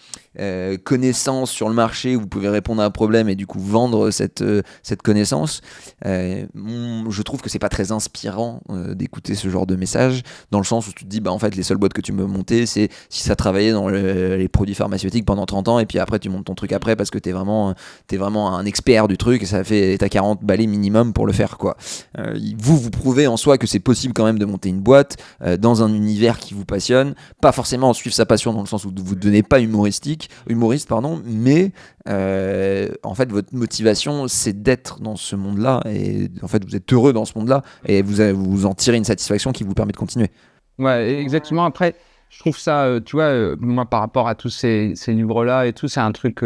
connaissance sur le marché, vous pouvez répondre à un problème et du coup vendre cette connaissance. Je trouve que c'est pas très inspirant d'écouter ce genre de message, dans le sens où tu te dis en fait les seules boîtes que tu peux monter, c'est si ça travaillait dans les produits pharmaceutiques pendant 30 ans et puis après tu montes ton truc après parce que t'es vraiment un expert du truc et t'as 40 balais minimum pour le faire, quoi. Vous prouvez en soi que c'est possible quand même de monter une boîte dans un univers qui vous passionne, pas forcément suivre sa passion dans le sens où vous ne devenez pas humoriste, mais en fait votre motivation c'est d'être dans ce monde-là et en fait vous êtes heureux dans ce monde-là et vous en tirez une satisfaction qui vous permet de continuer. Ouais, exactement. Après, je trouve ça, tu vois, moi par rapport à tous ces livres-là et tout, c'est un truc,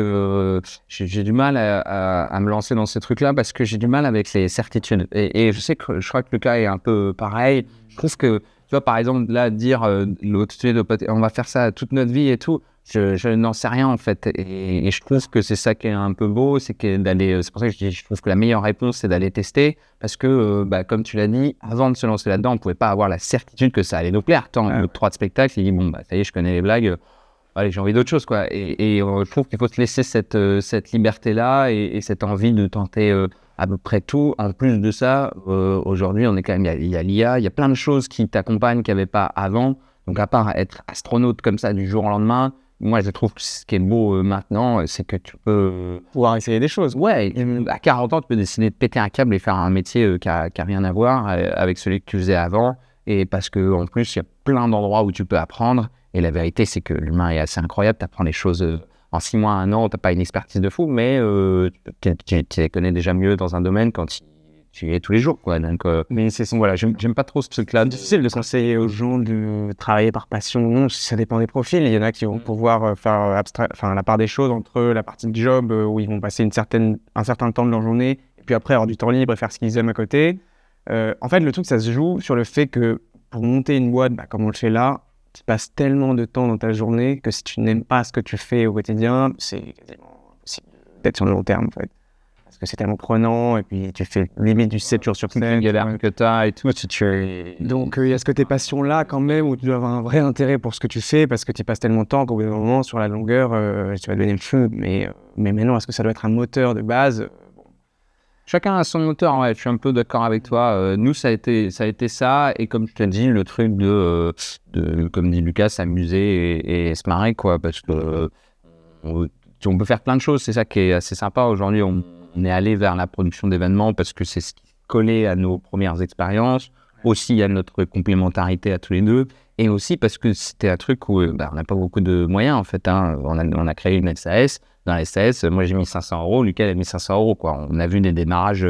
j'ai du mal à me lancer dans ces trucs-là parce que j'ai du mal avec les certitudes. Et je sais que je crois que le cas est un peu pareil. Je trouve que, tu vois, par exemple, là, dire on va faire ça toute notre vie et tout, je n'en sais rien en fait. Et je trouve que c'est ça qui est un peu beau, c'est pour ça que je trouve que la meilleure réponse, c'est d'aller tester. Parce que, comme tu l'as dit, avant de se lancer là-dedans, on ne pouvait pas avoir la certitude que ça allait nous plaire. Le 3 de spectacle, il dit, ça y est, je connais les blagues, allez, j'ai envie d'autre chose, quoi. Et je trouve qu'il faut se laisser cette liberté-là et cette envie de tenter à peu près tout. En plus de ça, aujourd'hui, on est quand même, il y a l'IA, il y a plein de choses qui t'accompagnent qu'il n'y avait pas avant. Donc, à part être astronaute comme ça du jour au lendemain, moi, je trouve que ce qui est beau maintenant, c'est que tu peux pouvoir essayer des choses. Ouais, à 40 ans, tu peux décider de péter un câble et faire un métier qui a rien à voir avec celui que tu faisais avant. Et parce qu'en plus, il y a plein d'endroits où tu peux apprendre. Et la vérité, c'est que l'humain est assez incroyable. Tu apprends les choses en 6 mois, 1 an. Tu n'as pas une expertise de fou, mais tu les connais déjà mieux dans un domaine quand tu y es tous les jours, quoi. Donc, mais voilà, j'aime pas trop ce truc-là. C'est difficile de conseiller aux gens de travailler par passion. Non, ça dépend des profils. Il y en a qui vont pouvoir faire la part des choses entre la partie du job où ils vont passer un certain temps de leur journée et puis après avoir du temps libre et faire ce qu'ils aiment à côté. En fait, le truc, ça se joue sur le fait que pour monter une boîte, comme on le fait là, tu passes tellement de temps dans ta journée que si tu n'aimes pas ce que tu fais au quotidien, c'est quasiment impossible d'être sur le long terme, en fait. Parce que c'est tellement prenant, et puis tu fais limite du 7 jours sur 7. galère que tu as et tout. Donc, il y a ce côté passion-là, quand même, où tu dois avoir un vrai intérêt pour ce que tu fais, parce que tu passes tellement de temps qu'au bout d'un moment, sur la longueur, tu vas devenir fou. Mais maintenant, est-ce que ça doit être un moteur de base? Chacun a son moteur, ouais, je suis un peu d'accord avec toi. Nous, ça a été ça, et comme je te dis, le truc de comme dit Lucas, s'amuser et se marrer, quoi, parce que on peut faire plein de choses, c'est ça qui est assez sympa. Aujourd'hui, on est allé vers la production d'événements parce que c'est ce qui collait à nos premières expériences. Aussi, il y a notre complémentarité à tous les deux. Et aussi parce que c'était un truc où on n'a pas beaucoup de moyens, en fait. On a créé une SAS. Dans la SAS, moi, j'ai mis 500 €. Lucas a mis 500 €, quoi. On a vu des démarrages,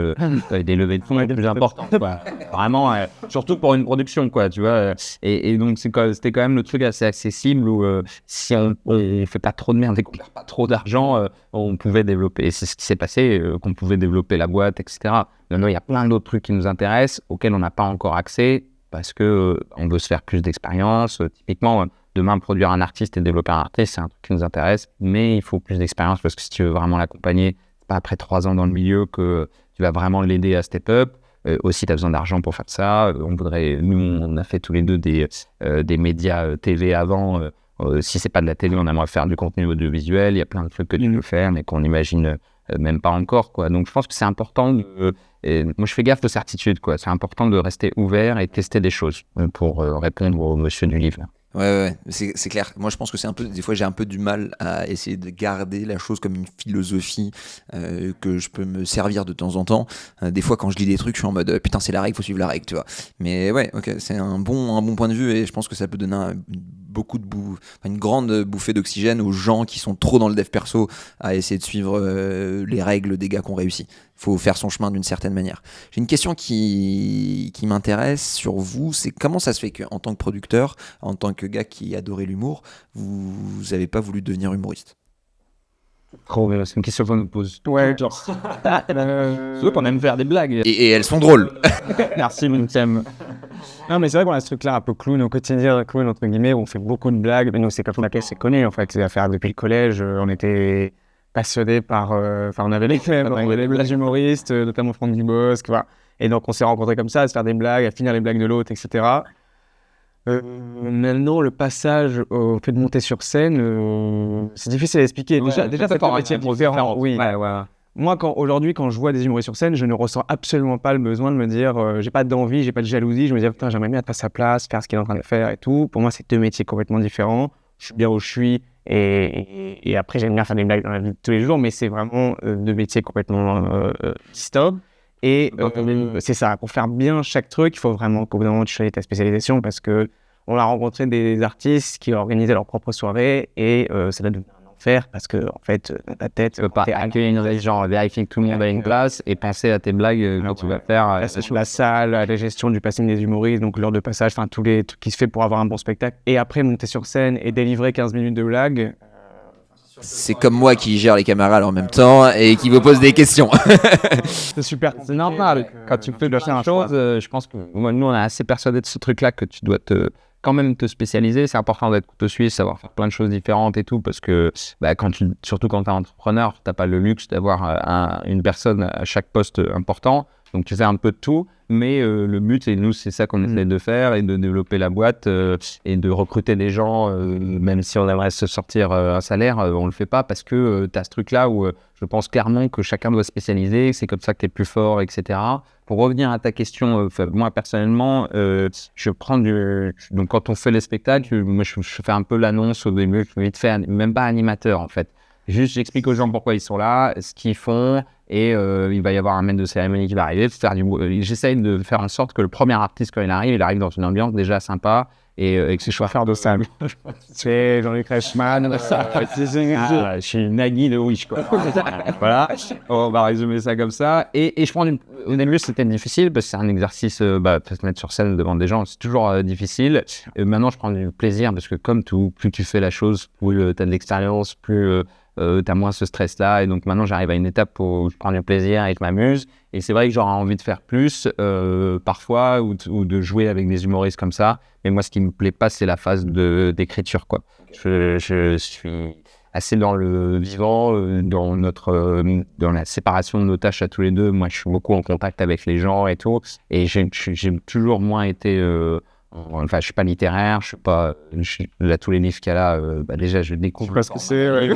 des levées de fonds les plus importantes, quoi. Vraiment, surtout pour une production, quoi, tu vois. Et donc, c'était quand même le truc assez accessible où si on ne fait pas trop de merde et qu'on ne perd pas trop d'argent, on pouvait développer. Et c'est ce qui s'est passé, qu'on pouvait développer la boîte, etc. Maintenant, il y a plein d'autres trucs qui nous intéressent, auxquels on n'a pas encore accès parce qu'on veut se faire plus d'expérience. Typiquement, demain, produire un artiste et développer un artiste, c'est un truc qui nous intéresse, mais il faut plus d'expérience parce que si tu veux vraiment l'accompagner, c'est pas après 3 ans dans le milieu que tu vas vraiment l'aider à step up. Aussi, tu as besoin d'argent pour faire ça. Nous, on a fait tous les deux des médias TV avant. Si c'est pas de la télé, on aimerait faire du contenu audiovisuel. Il y a plein de trucs que tu peux faire, mais qu'on n'imagine même pas encore, quoi. Donc, je pense que c'est important moi, je fais gaffe aux certitudes, quoi. C'est important de rester ouvert et tester des choses pour répondre au monsieur du livre. Ouais, c'est clair. Moi, je pense que c'est un peu, des fois, j'ai un peu du mal à essayer de garder la chose comme une philosophie que je peux me servir de temps en temps. Des fois, quand je lis des trucs, je suis en mode putain, c'est la règle, faut suivre la règle, tu vois. Mais ouais, ok, c'est un bon point de vue et je pense que ça peut donner une grande bouffée d'oxygène aux gens qui sont trop dans le dev perso à essayer de suivre les règles des gars qui ont réussi. Il faut faire son chemin d'une certaine manière. J'ai une question qui m'intéresse sur vous, c'est comment ça se fait qu'en tant que producteur, en tant que gars qui adorait l'humour, vous avez pas voulu devenir humoriste? Trop, c'est une question qu'on nous pose. Ouais. Genre. Surtout qu'on aime faire des blagues. Et elles sont drôles. Merci, Mountham. Non, mais c'est vrai qu'on a ce truc-là un peu clown au quotidien, clown entre guillemets, où on fait beaucoup de blagues. Mais nous, c'est comme laquelle c'est connu en fait. C'est à faire depuis le collège. On était passionnés par. Enfin, on avait les mêmes. On avait des blagues humoristes, notamment Franck Dubosc. Voilà. Et donc, on s'est rencontrés comme ça, à se faire des blagues, à finir les blagues de l'autre, etc. Maintenant, le passage au fait de monter sur scène, c'est difficile à expliquer. Déjà, c'est un métier différent. Oui. Ouais. Moi, aujourd'hui, quand je vois des humoristes sur scène, je ne ressens absolument pas le besoin de me dire, j'ai pas d'envie, j'ai pas de jalousie. Je me dis, putain, j'aimerais bien être à sa place, faire ce qu'il est en train de faire et tout. Pour moi, c'est deux métiers complètement différents. Je suis bien où je suis et après, j'aime bien faire des blagues dans la vie de tous les jours, mais c'est vraiment deux métiers complètement distincts. Et c'est ça, pour faire bien chaque truc, il faut vraiment qu'au bout d'un moment, tu choisisses ta spécialisation parce que on a rencontré des artistes qui organisaient leurs propres soirées et ça doit devenir un enfer parce que, en fait, dans ta tête, Tu peux pas accueillir les gens, vérifier que tout le monde a une place et penser à tes blagues que tu vas faire. La salle, la gestion du passing des humoristes, donc l'heure de passage, enfin, tous les trucs qui se fait pour avoir un bon spectacle. Et après, monter sur scène et délivrer 15 minutes de blagues. C'est comme moi qui gère les caméras en même temps et qui vous pose des questions. C'est super. C'est normal. Quand tu fais faire une chose, je pense que nous, on est assez persuadés de ce truc-là que tu dois quand même te spécialiser. C'est important d'être couteau suisse, savoir faire plein de choses différentes et tout, parce que surtout quand tu es entrepreneur, tu n'as pas le luxe d'avoir une personne à chaque poste important. Donc tu fais un peu de tout, mais le but, et nous, c'est ça qu'on essaie de faire, et de développer la boîte et de recruter des gens, même si on aimerait se sortir un salaire, on le fait pas parce que tu as ce truc-là où je pense clairement que chacun doit spécialiser, c'est comme ça que tu es plus fort, etc. Pour revenir à ta question, moi personnellement, je prends donc quand on fait les spectacles, moi je fais un peu l'annonce au début, je vais vite faire, même pas animateur en fait. Juste, j'explique aux gens pourquoi ils sont là, ce qu'ils font, et il va y avoir un maître de cérémonie qui va arriver. J'essaye de faire en sorte que le premier artiste, quand il arrive dans une ambiance déjà sympa, et que c'est chauffeur de salle. C'est Jean-Luc Reichmann. Je suis Nagui de Wish, quoi. Voilà, on va résumer ça comme ça. Et je prends au début, c'était difficile parce que c'est un exercice, se mettre sur scène devant des gens, c'est toujours difficile. Maintenant, je prends du plaisir parce que comme tout, plus tu fais la chose, plus tu as de l'expérience, plus tu as moins ce stress-là. Et donc maintenant, j'arrive à une étape où je prends du plaisir et je m'amuse. Et c'est vrai que j'aurais envie de faire plus parfois ou de jouer avec des humoristes comme ça. Mais moi, ce qui me plaît pas, c'est la phase d'écriture, quoi. Je suis assez dans le vivant, dans la séparation de nos tâches à tous les deux. Moi, je suis beaucoup en contact avec les gens et tout. Et j'ai toujours moins été... je suis pas littéraire, là, tous les livres qu'il y a là, déjà, je découvre. Parce que c'est...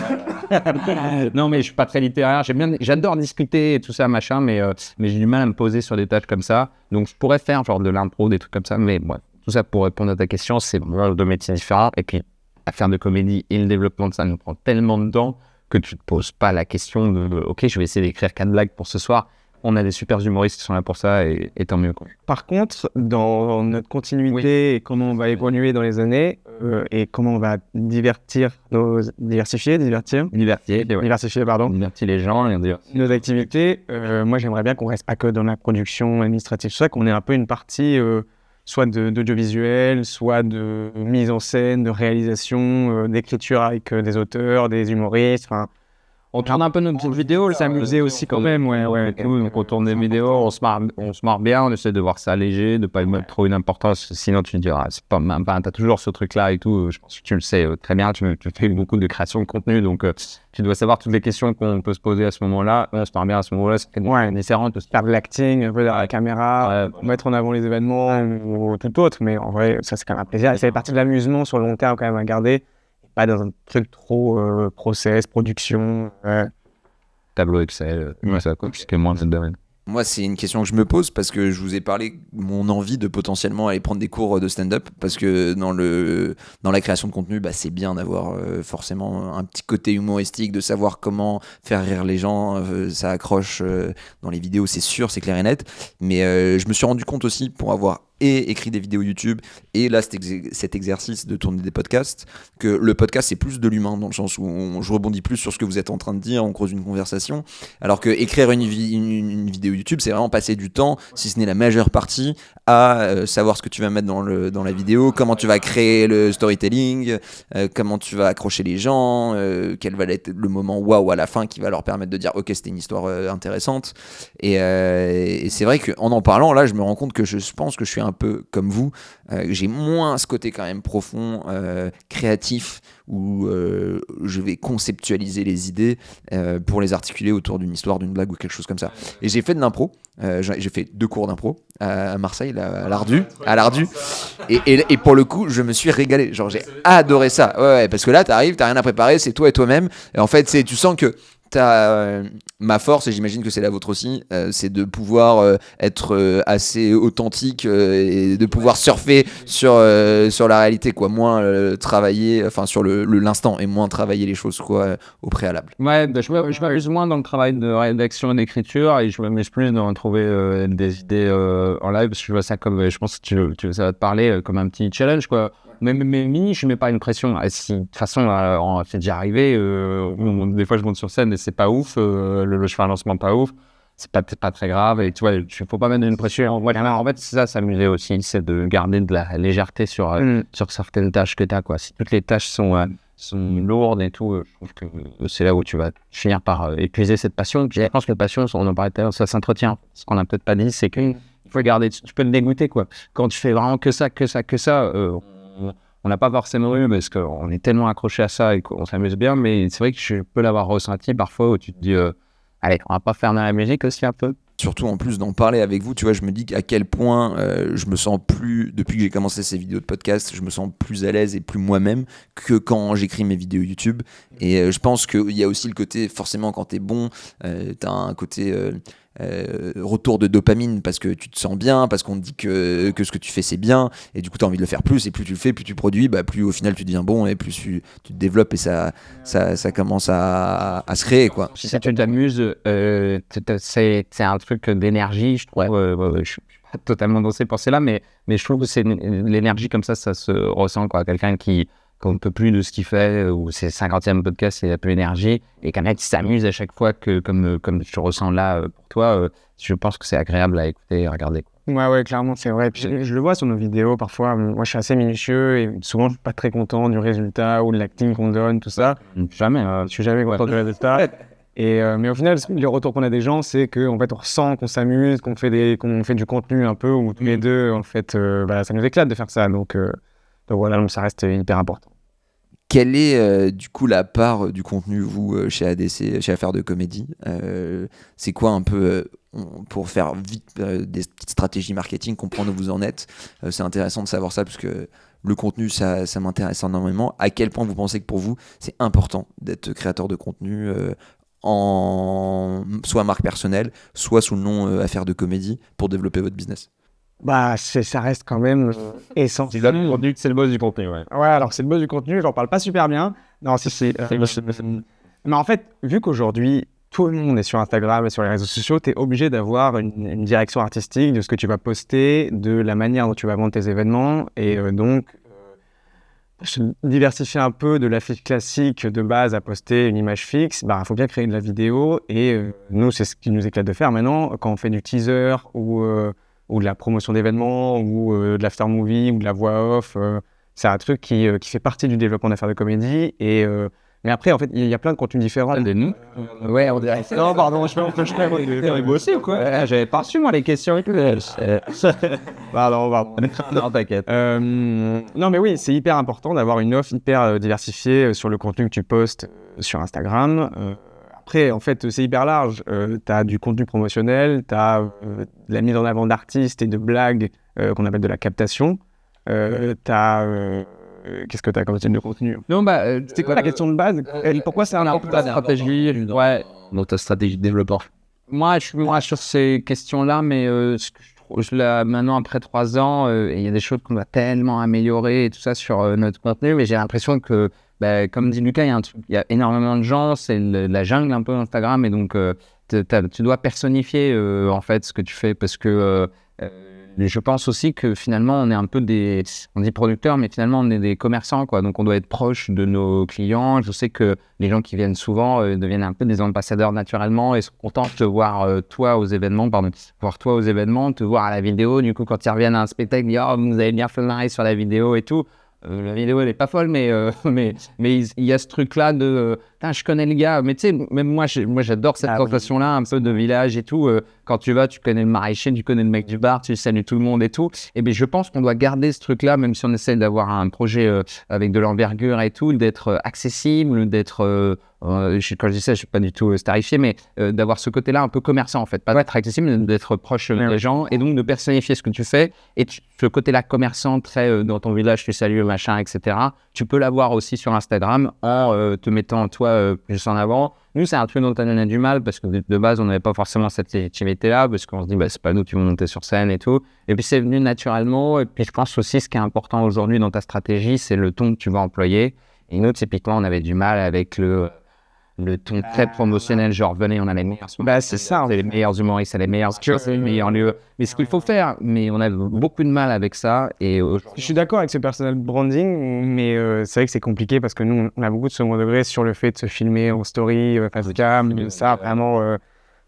Non, mais je suis pas très littéraire. J'adore discuter et tout ça, machin, mais j'ai du mal à me poser sur des tâches comme ça. Donc, je pourrais faire genre de l'impro, des trucs comme ça. Mais ouais, tout ça pour répondre à ta question, c'est vraiment deux métiers différents. Et puis, à faire de comédie et le développement de ça nous prend tellement de temps que tu te poses pas la question de « Ok, je vais essayer d'écrire 4 blagues pour ce soir ». On a des super humoristes qui sont là pour ça et tant mieux, quoi. Par contre, dans notre continuité et comment on va évoluer dans les années et comment on va diversifier les gens et nos activités, moi j'aimerais bien qu'on reste pas que dans la production administrative, soit qu'on ait un peu une partie soit d'audiovisuel, soit de mise en scène, de réalisation, d'écriture avec des auteurs, des humoristes, enfin. On tourne un peu nos petites vidéos, s'amuser aussi quand même, ouais. Donc on tourne des vidéos, on se marre bien, on essaie de voir ça léger, de pas y mettre trop une importance, sinon tu te diras, c'est pas, t'as toujours ce truc-là et tout, je pense que tu le sais très bien, tu fais beaucoup de création de contenu, donc tu dois savoir toutes les questions qu'on peut se poser à ce moment-là, on se marre bien à ce moment-là, c'est différent de faire de l'acting, un peu derrière la caméra, mettre en avant les événements ou tout autre, mais en vrai, ça c'est quand même un plaisir, et ça fait partie de l'amusement sur le long terme quand même à garder. Pas dans un truc trop process, production. Tableau Excel, ça quoi, puisque moi, c'est le domaine. Moi, c'est une question que je me pose parce que je vous ai parlé de mon envie de potentiellement aller prendre des cours de stand-up parce que dans la création de contenu, bah, c'est bien d'avoir forcément un petit côté humoristique, de savoir comment faire rire les gens, ça accroche dans les vidéos, c'est sûr, c'est clair et net. Mais je me suis rendu compte aussi pour avoir écrit des vidéos YouTube et là cet exercice de tourner des podcasts, que le podcast c'est plus de l'humain dans le sens où je rebondis plus sur ce que vous êtes en train de dire, on creuse une conversation, alors que écrire une vidéo YouTube c'est vraiment passer du temps, si ce n'est la majeure partie, à savoir ce que tu vas mettre dans la vidéo, comment tu vas créer le storytelling, comment tu vas accrocher les gens, quel va être le moment waouh à la fin qui va leur permettre de dire ok c'était une histoire intéressante et c'est vrai qu'en en parlant là je me rends compte que je pense que je suis un peu comme vous, j'ai moins ce côté quand même profond, créatif, où je vais conceptualiser les idées pour les articuler autour d'une histoire, d'une blague ou quelque chose comme ça. Et j'ai fait de l'impro, j'ai fait 2 cours d'impro à Marseille, à l'Ardu, et pour le coup, je me suis régalé, genre j'ai adoré ça, ouais, parce que là, t'arrives, t'as rien à préparer, c'est toi et toi-même, et en fait, tu sens que t'as ma force, et j'imagine que c'est la vôtre aussi, c'est de pouvoir être assez authentique et de pouvoir surfer sur la réalité, quoi, moins travailler, enfin sur l'instant et moins travailler les choses quoi au préalable. Ouais, bah, je m'amuse moins dans le travail de rédaction et d'écriture et je m'amuse plus dans trouver des idées en live parce que je vois ça comme, je pense que ça va te parler comme un petit challenge quoi. Mais je mets pas une pression. Si, de toute façon, c'est déjà arrivé. Des fois, je monte sur scène et c'est pas ouf. Je fais un lancement pas ouf. C'est peut-être pas très grave. Et tu vois, il faut pas mettre une pression. En fait, c'est ça, s'amuser aussi. C'est de garder de la légèreté sur certaines tâches que tu as. Quoi. Si toutes les tâches sont lourdes et tout, je trouve que c'est là où tu vas finir par épuiser cette passion. Je pense que la passion, on en parlait tout à l'heure, ça s'entretient. Ce qu'on n'a peut-être pas dit, c'est qu'il faut garder. Tu peux le dégoûter. Quoi. Quand tu fais vraiment que ça, on n'a pas forcément eu parce qu'on est tellement accroché à ça et qu'on s'amuse bien, mais c'est vrai que je peux l'avoir ressenti parfois où tu te dis allez, on va pas faire dans la musique aussi un peu. Surtout en plus d'en parler avec vous, tu vois, je me dis à quel point je me sens plus, depuis que j'ai commencé ces vidéos de podcast, je me sens plus à l'aise et plus moi-même que quand j'écris mes vidéos YouTube. Et je pense qu'il y a aussi le côté, forcément quand t'es bon, t'as un côté retour de dopamine parce que tu te sens bien, parce qu'on te dit que ce que tu fais c'est bien, et du coup tu as envie de le faire plus, et plus tu le fais, plus tu produis, bah, plus au final tu deviens bon, et plus tu te développes, et ça commence à se créer quoi. Si tu t'amuses, c'est un truc d'énergie, je trouve. Je suis pas totalement dans ces pensées-là, mais je trouve que c'est l'énergie comme ça se ressent quoi. Quelqu'un qu'on ne peut plus de ce qu'il fait, ou c'est 50e podcast, c'est un peu énergie, et qu'un mec qui s'amuse à chaque fois comme je ressens là pour toi, je pense que c'est agréable à écouter et à regarder. Ouais, clairement, c'est vrai. Puis je le vois sur nos vidéos parfois. Moi, je suis assez minutieux et souvent, je suis pas très content du résultat ou de l'acting qu'on donne, tout ça. Jamais. Je suis jamais content du résultat. Mais au final, le retour qu'on a des gens, c'est qu'en fait, on ressent qu'on s'amuse, qu'on fait du contenu un peu, où tous les deux, en fait, ça nous éclate de faire ça. Donc voilà, donc ça reste hyper important. Quelle est du coup la part du contenu, vous, chez ADC, chez Affaires de Comédie c'est quoi un peu, pour faire vite des petites stratégies marketing, comprendre où vous en êtes c'est intéressant de savoir ça, parce que le contenu, ça m'intéresse énormément. À quel point vous pensez que pour vous, c'est important d'être créateur de contenu en soit marque personnelle, soit sous le nom Affaires de Comédie, pour développer votre business? Ça reste quand même essentiel. C'est le boss du contenu, ouais. Ouais, alors c'est le boss du contenu, j'en parle pas super bien. Non, mais en fait, vu qu'aujourd'hui, tout le monde est sur Instagram et sur les réseaux sociaux, tu es obligé d'avoir une direction artistique de ce que tu vas poster, de la manière dont tu vas vendre tes événements, et donc diversifier un peu de l'affiche classique de base à poster une image fixe. Il faut bien créer de la vidéo, et nous, c'est ce qui nous éclate de faire maintenant, quand on fait du teaser ou de la promotion d'événements, ou de l'after movie, ou de la voix off. C'est un truc qui fait partie du développement d'Affaires de Comédie. Mais après, en fait, il y a plein de contenus différents. Nous Ouais, on dirait. Non, pardon, je fais bosser ou quoi j'avais pas reçu, moi, les questions. Pardon. Non, t'inquiète. Non, mais oui, c'est hyper important d'avoir une offre hyper diversifiée sur le contenu que tu postes sur Instagram. Après, en fait, c'est hyper large. Tu as du contenu promotionnel, tu as de la mise en avant d'artistes et de blagues qu'on appelle de la captation. Qu'est-ce que tu as comme type de contenu? Non, c'est quoi la question de base? Pourquoi c'est un important? stratégie, ouais. Dans ta stratégie de développement. Moi, je suis moins sur ces questions-là, mais ce que maintenant, après 3 ans, il y a des choses qu'on va tellement améliorer et tout ça sur notre contenu, mais j'ai l'impression que, comme dit Lucas, il y a énormément de gens, c'est la jungle un peu Instagram, et donc tu dois personnifier en fait ce que tu fais, parce que je pense aussi que finalement, on est un peu on dit producteurs, mais finalement, on est des commerçants, quoi. Donc, on doit être proche de nos clients. Je sais que les gens qui viennent souvent deviennent un peu des ambassadeurs naturellement et sont contents de te voir toi aux événements, te voir à la vidéo. Du coup, quand ils reviennent à un spectacle, ils disent « Oh, vous avez bien fait marrer sur la vidéo et tout ». La vidéo, elle est pas folle, mais il y a ce truc-là de je connais le gars. Mais tu sais, même moi, j'adore cette sensation-là, un peu de village et tout. Quand tu vas, tu connais le maraîcher, tu connais le mec du bar, tu salues tout le monde et tout. Et bien, je pense qu'on doit garder ce truc-là, même si on essaie d'avoir un projet avec de l'envergure et tout, d'être accessible, d'être. Quand je dis ça, je suis pas du tout starifié, mais d'avoir ce côté-là un peu commerçant, en fait. Pas d'être accessible, mais d'être proche des gens et donc de personnifier ce que tu fais. Et ce côté-là commerçant, très dans ton village, tu salues, machin, etc. Tu peux l'avoir aussi sur Instagram en te mettant toi plus en avant. Nous, c'est un truc dont on a du mal parce que de base, on n'avait pas forcément cette légitimité-là parce qu'on se dit, c'est pas nous qui vont monter sur scène et tout. Et puis, c'est venu naturellement. Et puis, je pense aussi, ce qui est important aujourd'hui dans ta stratégie, c'est le ton que tu vas employer. Et nous, typiquement, on avait du mal avec le ton très promotionnel, genre venez, on a les meilleurs. C'est ça. C'est les meilleurs humoristes, c'est les meilleurs skills, c'est les meilleurs lieux. Mais ce qu'il faut faire, mais on a beaucoup de mal avec ça. Et je suis d'accord avec ce personal branding, mais c'est vrai que c'est compliqué parce que nous, on a beaucoup de second degré sur le fait de se filmer en story, face cam, ça vraiment.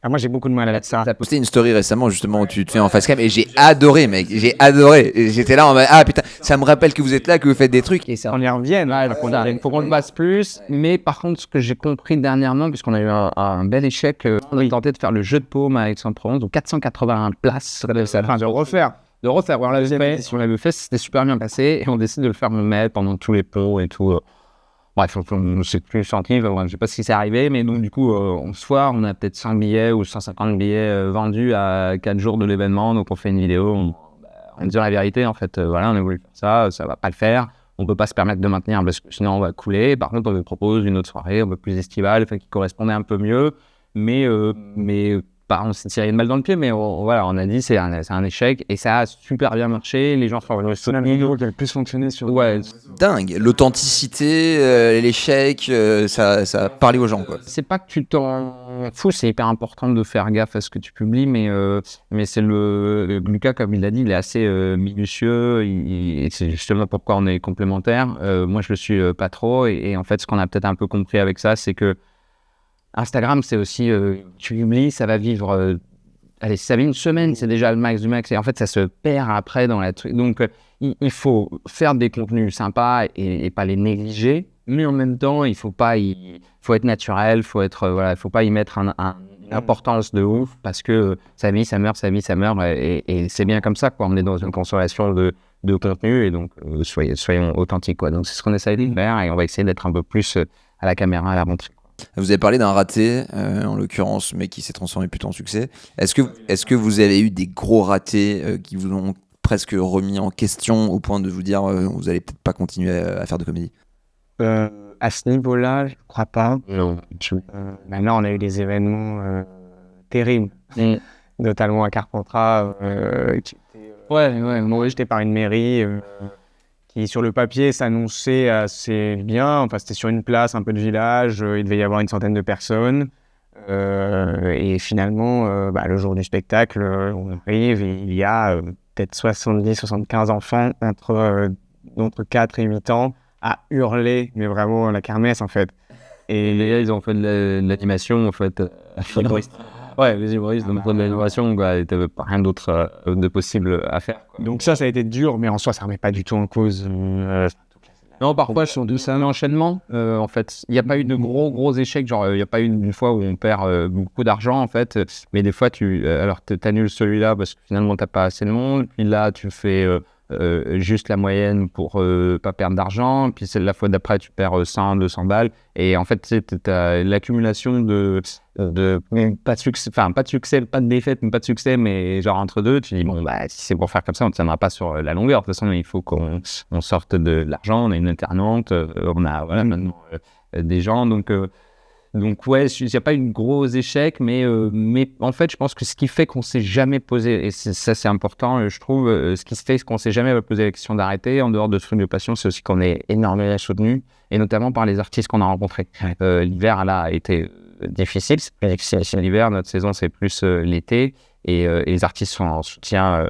Moi, j'ai beaucoup de mal avec ça. T'as posté une story récemment justement où tu te fais en face cam et j'ai adoré, mec. J'ai adoré. Et j'étais là en mode putain, ça me rappelle que vous êtes là, que vous faites des trucs. Et ça, on y revient. Il faut qu'on le fasse plus. Mais par contre, ce que j'ai compris dernièrement, puisqu'on a eu un bel échec, on a tenté de faire le jeu de paume à Aix-en-Provence, donc 481 places. De refaire. On l'avait fait, c'était super bien passé et on décide de le faire mettre pendant tous les pots et tout. Bref, c'est plus scientifique, je ne sais pas si c'est arrivé, mais donc du coup, ce soir, on a peut-être 100 billets ou 150 billets vendus à 4 jours de l'événement, donc on fait une vidéo, on dit la vérité, en fait, on a voulu faire ça va pas le faire, on peut pas se permettre de maintenir parce que sinon on va couler. Par contre, on vous propose une autre soirée un peu plus estivale, qui correspondait un peu mieux, mais on s'est tiré une balle dans le pied, mais on a dit c'est un échec et ça a super bien marché. Les gens sont revenus. C'est une vidéo qui a le plus fonctionné sur. Dingue, l'authenticité, l'échec, ça a parlé aux gens, quoi. C'est pas que tu t'en fous, c'est hyper important de faire gaffe à ce que tu publies, mais c'est Lucas, comme il l'a dit, il est assez minutieux et c'est justement pourquoi on est complémentaires. Moi, je le suis pas trop et en fait, ce qu'on a peut-être un peu compris avec ça, c'est que Instagram, c'est aussi, tu publies, ça va vivre, ça vit une semaine, c'est déjà le max du max, et en fait, ça se perd après dans la truc. Donc, il faut faire des contenus sympas et pas les négliger, mais en même temps, il faut être naturel, faut pas y mettre une importance de ouf, parce que ça vit, ça meurt, et c'est bien comme ça, quoi. On est dans une consommation de contenu, et donc, soyons authentiques, quoi. Donc, c'est ce qu'on essaie de faire, et on va essayer d'être un peu plus à la caméra, à la rentrée. Vous avez parlé d'un raté, en l'occurrence, mais qui s'est transformé plutôt en succès. Est-ce que vous avez eu des gros ratés qui vous ont presque remis en question au point de vous dire vous allez peut-être pas continuer à faire de comédie? À ce niveau-là, je crois pas. Non. Maintenant, on a eu des événements terribles, notamment à Carpentras, qui étaient jetés par une mairie. Qui sur le papier s'annonçait assez bien. Enfin, c'était sur une place, un peu de village, il devait y avoir une centaine de personnes. Et finalement, le jour du spectacle, on arrive et il y a peut-être 70-75 enfants entre 4 et 8 ans à hurler, mais vraiment la kermesse en fait. Et les gars, ils ont fait de l'animation en fait. Les humoristes de l'animation, quoi, et t'avais pas rien d'autre de possible à faire, quoi. Donc ça a été dur, mais en soi, ça remet pas du tout en cause. Non, parfois, c'est un enchaînement. En fait, il n'y a pas eu de gros échecs. Genre, il n'y a pas eu une fois où on perd beaucoup d'argent, en fait. Mais des fois, tu annules celui-là parce que finalement, tu n'as pas assez de monde. Puis là, tu fais juste la moyenne pour pas perdre d'argent. Puis c'est la fois d'après, tu perds 100, 200 balles. Et en fait, tu as l'accumulation de pas de succès, pas de défaite, mais pas de succès, mais genre entre deux, tu dis, si c'est pour faire comme ça, on ne tiendra pas sur la longueur. De toute façon, il faut qu'on sorte de l'argent, on a une alternante, on a maintenant des gens. Donc, Donc ouais, il n'y a pas eu de gros échec, mais en fait, je pense que ce qui fait qu'on s'est jamais posé, et ça c'est important, je trouve, ce qui fait qu'on s'est jamais posé la question d'arrêter, en dehors de ce truc de passion, c'est aussi qu'on est énormément soutenu, et notamment par les artistes qu'on a rencontrés. L'hiver, là, a été difficile, c'est l'hiver, notre saison c'est plus l'été, et les artistes sont en soutien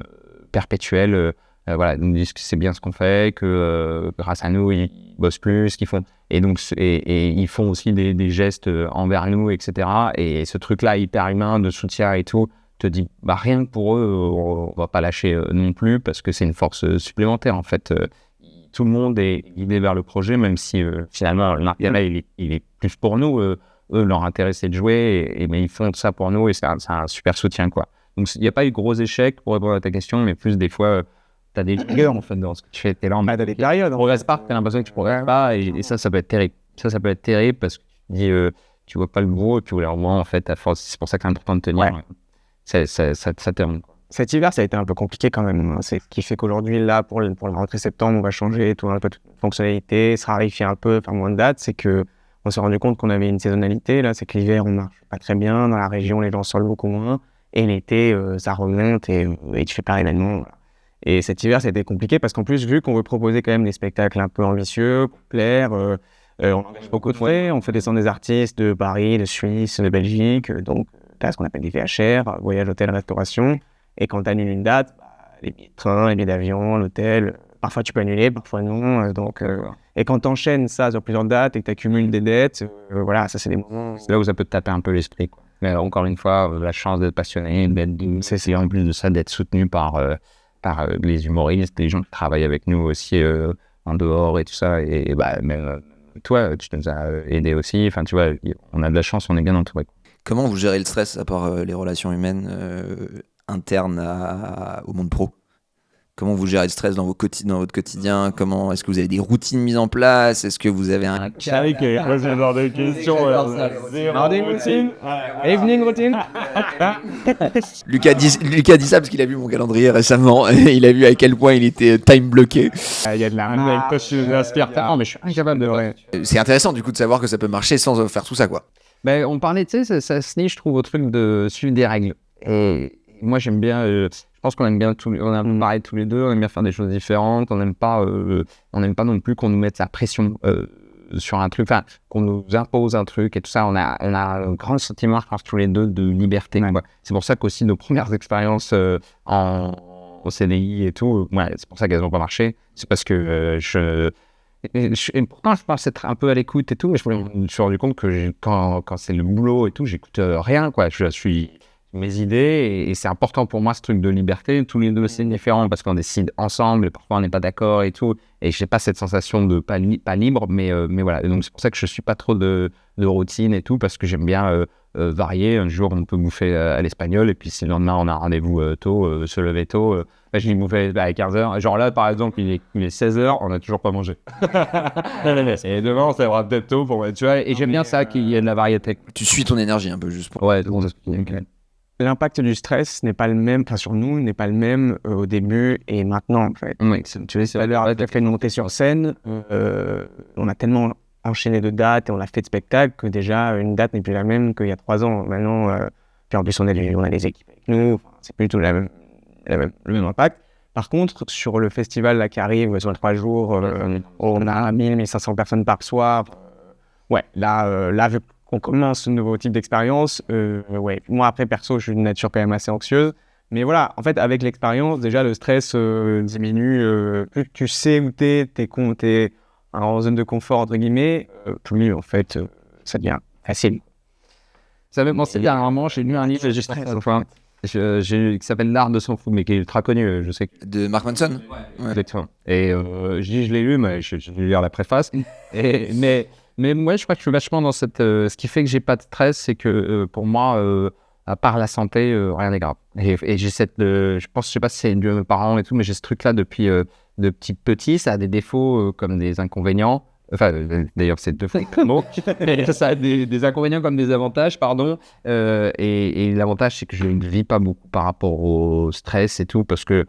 perpétuel. Voilà, ils nous disent que c'est bien ce qu'on fait, que grâce à nous, ils bossent plus, qu'ils font. Et donc, et ils font aussi des gestes envers nous, etc. Et ce truc-là, hyper humain, de soutien et tout, te dit, bah, rien que pour eux, on va pas lâcher non plus, parce que c'est une force supplémentaire, en fait. Tout le monde est guidé vers le projet, même si finalement, l'intérêt, il est plus pour nous. Eux, leur intérêt, c'est de jouer, mais ils font ça pour nous, et c'est un super soutien, quoi. Donc, il n'y a pas eu de gros échecs, pour répondre à ta question, mais plus des fois... T'as des rigueurs en fait dans ce que tu fais. T'es là en T'as des périodes. tu progresses pas, t'as l'impression que tu progresses pas, et ça peut être terrible. Ça peut être terrible parce que tu dis, tu vois pas le gros, et puis au bout d'un moment, en fait, à force, c'est pour ça que c'est important de tenir. Ouais. Ça termine. Cet hiver, ça a été un peu compliqué quand même. C'est ce qui fait qu'aujourd'hui, là, pour la rentrée septembre, on va changer tout un peu de fonctionnalité, se raréfier un peu, faire moins de dates. C'est que on s'est rendu compte qu'on avait une saisonnalité. Là, c'est que l'hiver, on marche pas très bien. Dans la région, les gens sortent beaucoup moins. Et l'été, ça remonte et tu fais pas d'événements. Voilà. Et cet hiver, c'était compliqué parce qu'en plus, vu qu'on veut proposer quand même des spectacles un peu ambitieux, pour plaire, on engage beaucoup de frais, on fait descendre des artistes de Paris, de Suisse, de Belgique, donc tu as ce qu'on appelle des VHR, voyage, hôtel, restauration, et quand tu annules une date, les billets de train, les billets d'avion, l'hôtel, parfois tu peux annuler, parfois non, et quand tu enchaînes ça sur plusieurs dates et que tu accumules des dettes, voilà, ça c'est des moments... C'est là où ça peut te taper un peu l'esprit, quoi. Mais encore une fois, la chance d'être passionné, c'est en plus de ça, d'être soutenu par les humoristes, les gens qui travaillent avec nous aussi en dehors et tout ça. Et bah, même toi, tu nous as aidés aussi. Enfin, tu vois, on a de la chance, on est bien entouré. Comment vous gérez le stress à part les relations humaines internes au monde pro ? Comment vous gérez le stress dans votre quotidien ? Comment est-ce que vous avez des routines mises en place ? Est-ce que vous avez un carré qui est ce genre de questions morning routine, evening routine. Lucas dit ça parce qu'il a vu mon calendrier récemment et il a vu à quel point il était time bloqué. Il y a de la mais je suis incapable de vrai. C'est intéressant du coup de savoir que ça peut marcher sans faire tout ça, quoi. Ben, on parlait, tu sais, ça se lie, je trouve, au truc de suivre des règles. Et moi, j'aime bien, je pense qu'on aime bien on a parlé tous les deux, on aime bien faire des choses différentes, on n'aime pas non plus qu'on nous mette la pression sur un truc, enfin, qu'on nous impose un truc et tout ça. On a un grand sentiment, je pense, tous les deux, de liberté. Ouais. C'est pour ça qu'aussi nos premières expériences au CDI et tout, c'est pour ça qu'elles n'ont pas marché. C'est parce que et pourtant, je pense être un peu à l'écoute et tout, mais je me suis rendu compte que quand c'est le boulot et tout, j'écoute rien, quoi. Je suis mes idées et c'est important pour moi ce truc de liberté. Tous les deux, c'est différent parce qu'on décide ensemble et parfois on n'est pas d'accord et tout. Et j'ai pas cette sensation de pas libre, mais voilà. Et donc c'est pour ça que je suis pas trop de routine et tout parce que j'aime bien varier. Un jour, on peut bouffer à l'espagnol et puis si le lendemain on a un rendez-vous tôt, se lever tôt. Je vais bouffer à 15h. Genre là, par exemple, il est 16h, on n'a toujours pas mangé. Et demain, ça va peut-être tôt pour tu vois. Et j'aime bien ça qu'il y ait de la variété. Tu suis ton énergie un peu juste pour. Ouais, bon, okay. L'impact du stress n'est pas le même, enfin sur nous, n'est pas le même au début et maintenant en fait. Oui, tu vois, c'est à l'heure tu as fait une montée sur scène, on a tellement enchaîné de dates et on a fait de spectacles que déjà une date n'est plus la même qu'il y a 3 ans. Maintenant, puis en plus on a les équipes avec nous, c'est plus du tout le même impact. Par contre, sur le festival là, qui arrive sur 3 jours, on a 1000-1500 personnes par soir. Là, vu qu'on commence ce nouveau type d'expérience, moi après perso, je suis d'une nature quand même assez anxieuse. Mais voilà, en fait, avec l'expérience, déjà le stress diminue. Plus tu sais où t'es en zone de confort, entre guillemets, plus en fait, ça devient facile. Ça me pensé dernièrement, j'ai lu un livre de stress, qui s'appelle L'art de s'en foutre, mais qui est ultra connu, je sais. De Mark Manson. Ouais. Exactement. Et je l'ai lu, mais je vais lire la préface. Mais moi, je crois que je suis vachement dans cette... ce qui fait que j'ai pas de stress, c'est que pour moi, à part la santé, rien n'est grave. Et j'ai je sais pas si c'est dû à mes parents et tout, mais j'ai ce truc-là depuis de petit. Ça a des défauts comme des inconvénients. Enfin, d'ailleurs, c'est deux fois le mot. Ça a des inconvénients comme des avantages, pardon. Et l'avantage, c'est que je ne vis pas beaucoup par rapport au stress et tout, parce que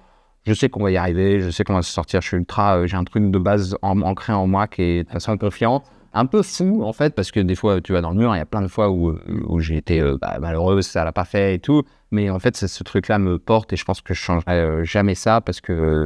je sais qu'on va y arriver, je sais qu'on va se sortir. J'ai un truc de base ancré en moi qui est de façon confiante. un peu fou, en fait, parce que des fois, tu vas dans le mur, il y a plein de fois où j'ai été malheureuse, ça l'a pas fait et tout. Mais en fait, ce truc-là me porte et je pense que je changerai jamais ça parce que,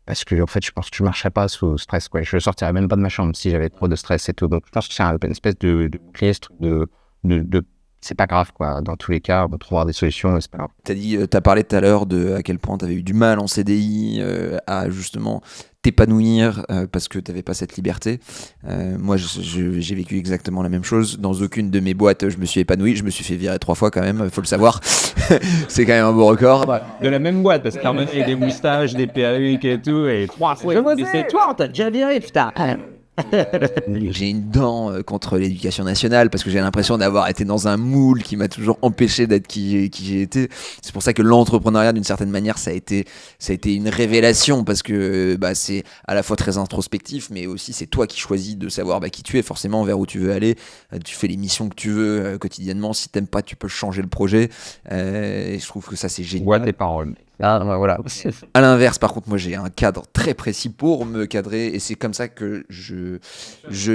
en fait, je pense que je marcherais pas sous stress, quoi. Je sortirais même pas de ma chambre si j'avais trop de stress et tout. Donc, je pense que c'est une espèce de bouclier, ce truc de c'est pas grave, quoi. Dans tous les cas, on va trouver des solutions, c'est pas grave. T'as parlé tout à l'heure de à quel point t'avais eu du mal en CDI à justement t'épanouir parce que t'avais pas cette liberté. Moi, j'ai vécu exactement la même chose. Dans aucune de mes boîtes, je me suis épanoui. Je me suis fait virer 3 fois quand même, faut le savoir. C'est quand même un beau record. De la même boîte, parce qu'il y en a avec des moustaches, des perruques et tout, et 3 fois. C'est toi, on t'a déjà viré, putain. J'ai une dent contre l'éducation nationale parce que j'ai l'impression d'avoir été dans un moule qui m'a toujours empêché d'être qui j'ai été. C'est pour ça que l'entrepreneuriat, d'une certaine manière, ça a été une révélation parce que c'est à la fois très introspectif, mais aussi c'est toi qui choisis de savoir qui tu es, forcément vers où tu veux aller. Tu fais les missions que tu veux quotidiennement. Si t'aimes pas, tu peux changer le projet. Et je trouve que ça c'est génial. Vois tes paroles. Voilà. À l'inverse, par contre, moi j'ai un cadre très précis pour me cadrer et c'est comme ça que je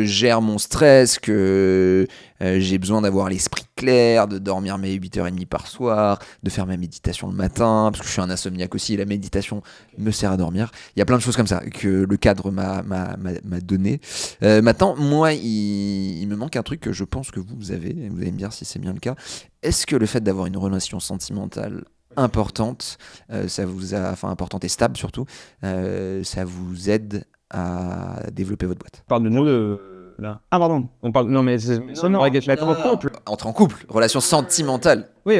gère mon stress, que j'ai besoin d'avoir l'esprit clair, de dormir mes 8h30 par soir, de faire ma méditation le matin, parce que je suis un insomniaque aussi et la méditation me sert à dormir. Il y a plein de choses comme ça que le cadre m'a donné. Maintenant, moi, il me manque un truc que je pense que vous avez, et vous allez me dire si c'est bien le cas. Est-ce que le fait d'avoir une relation sentimentale importante, importante et stable surtout, ça vous aide à développer votre boîte? On parle de nous, là. Ah, pardon. On parle. Non, mais c'est. Non, Mettre en couple. Entre en couple, relation sentimentale. Oui,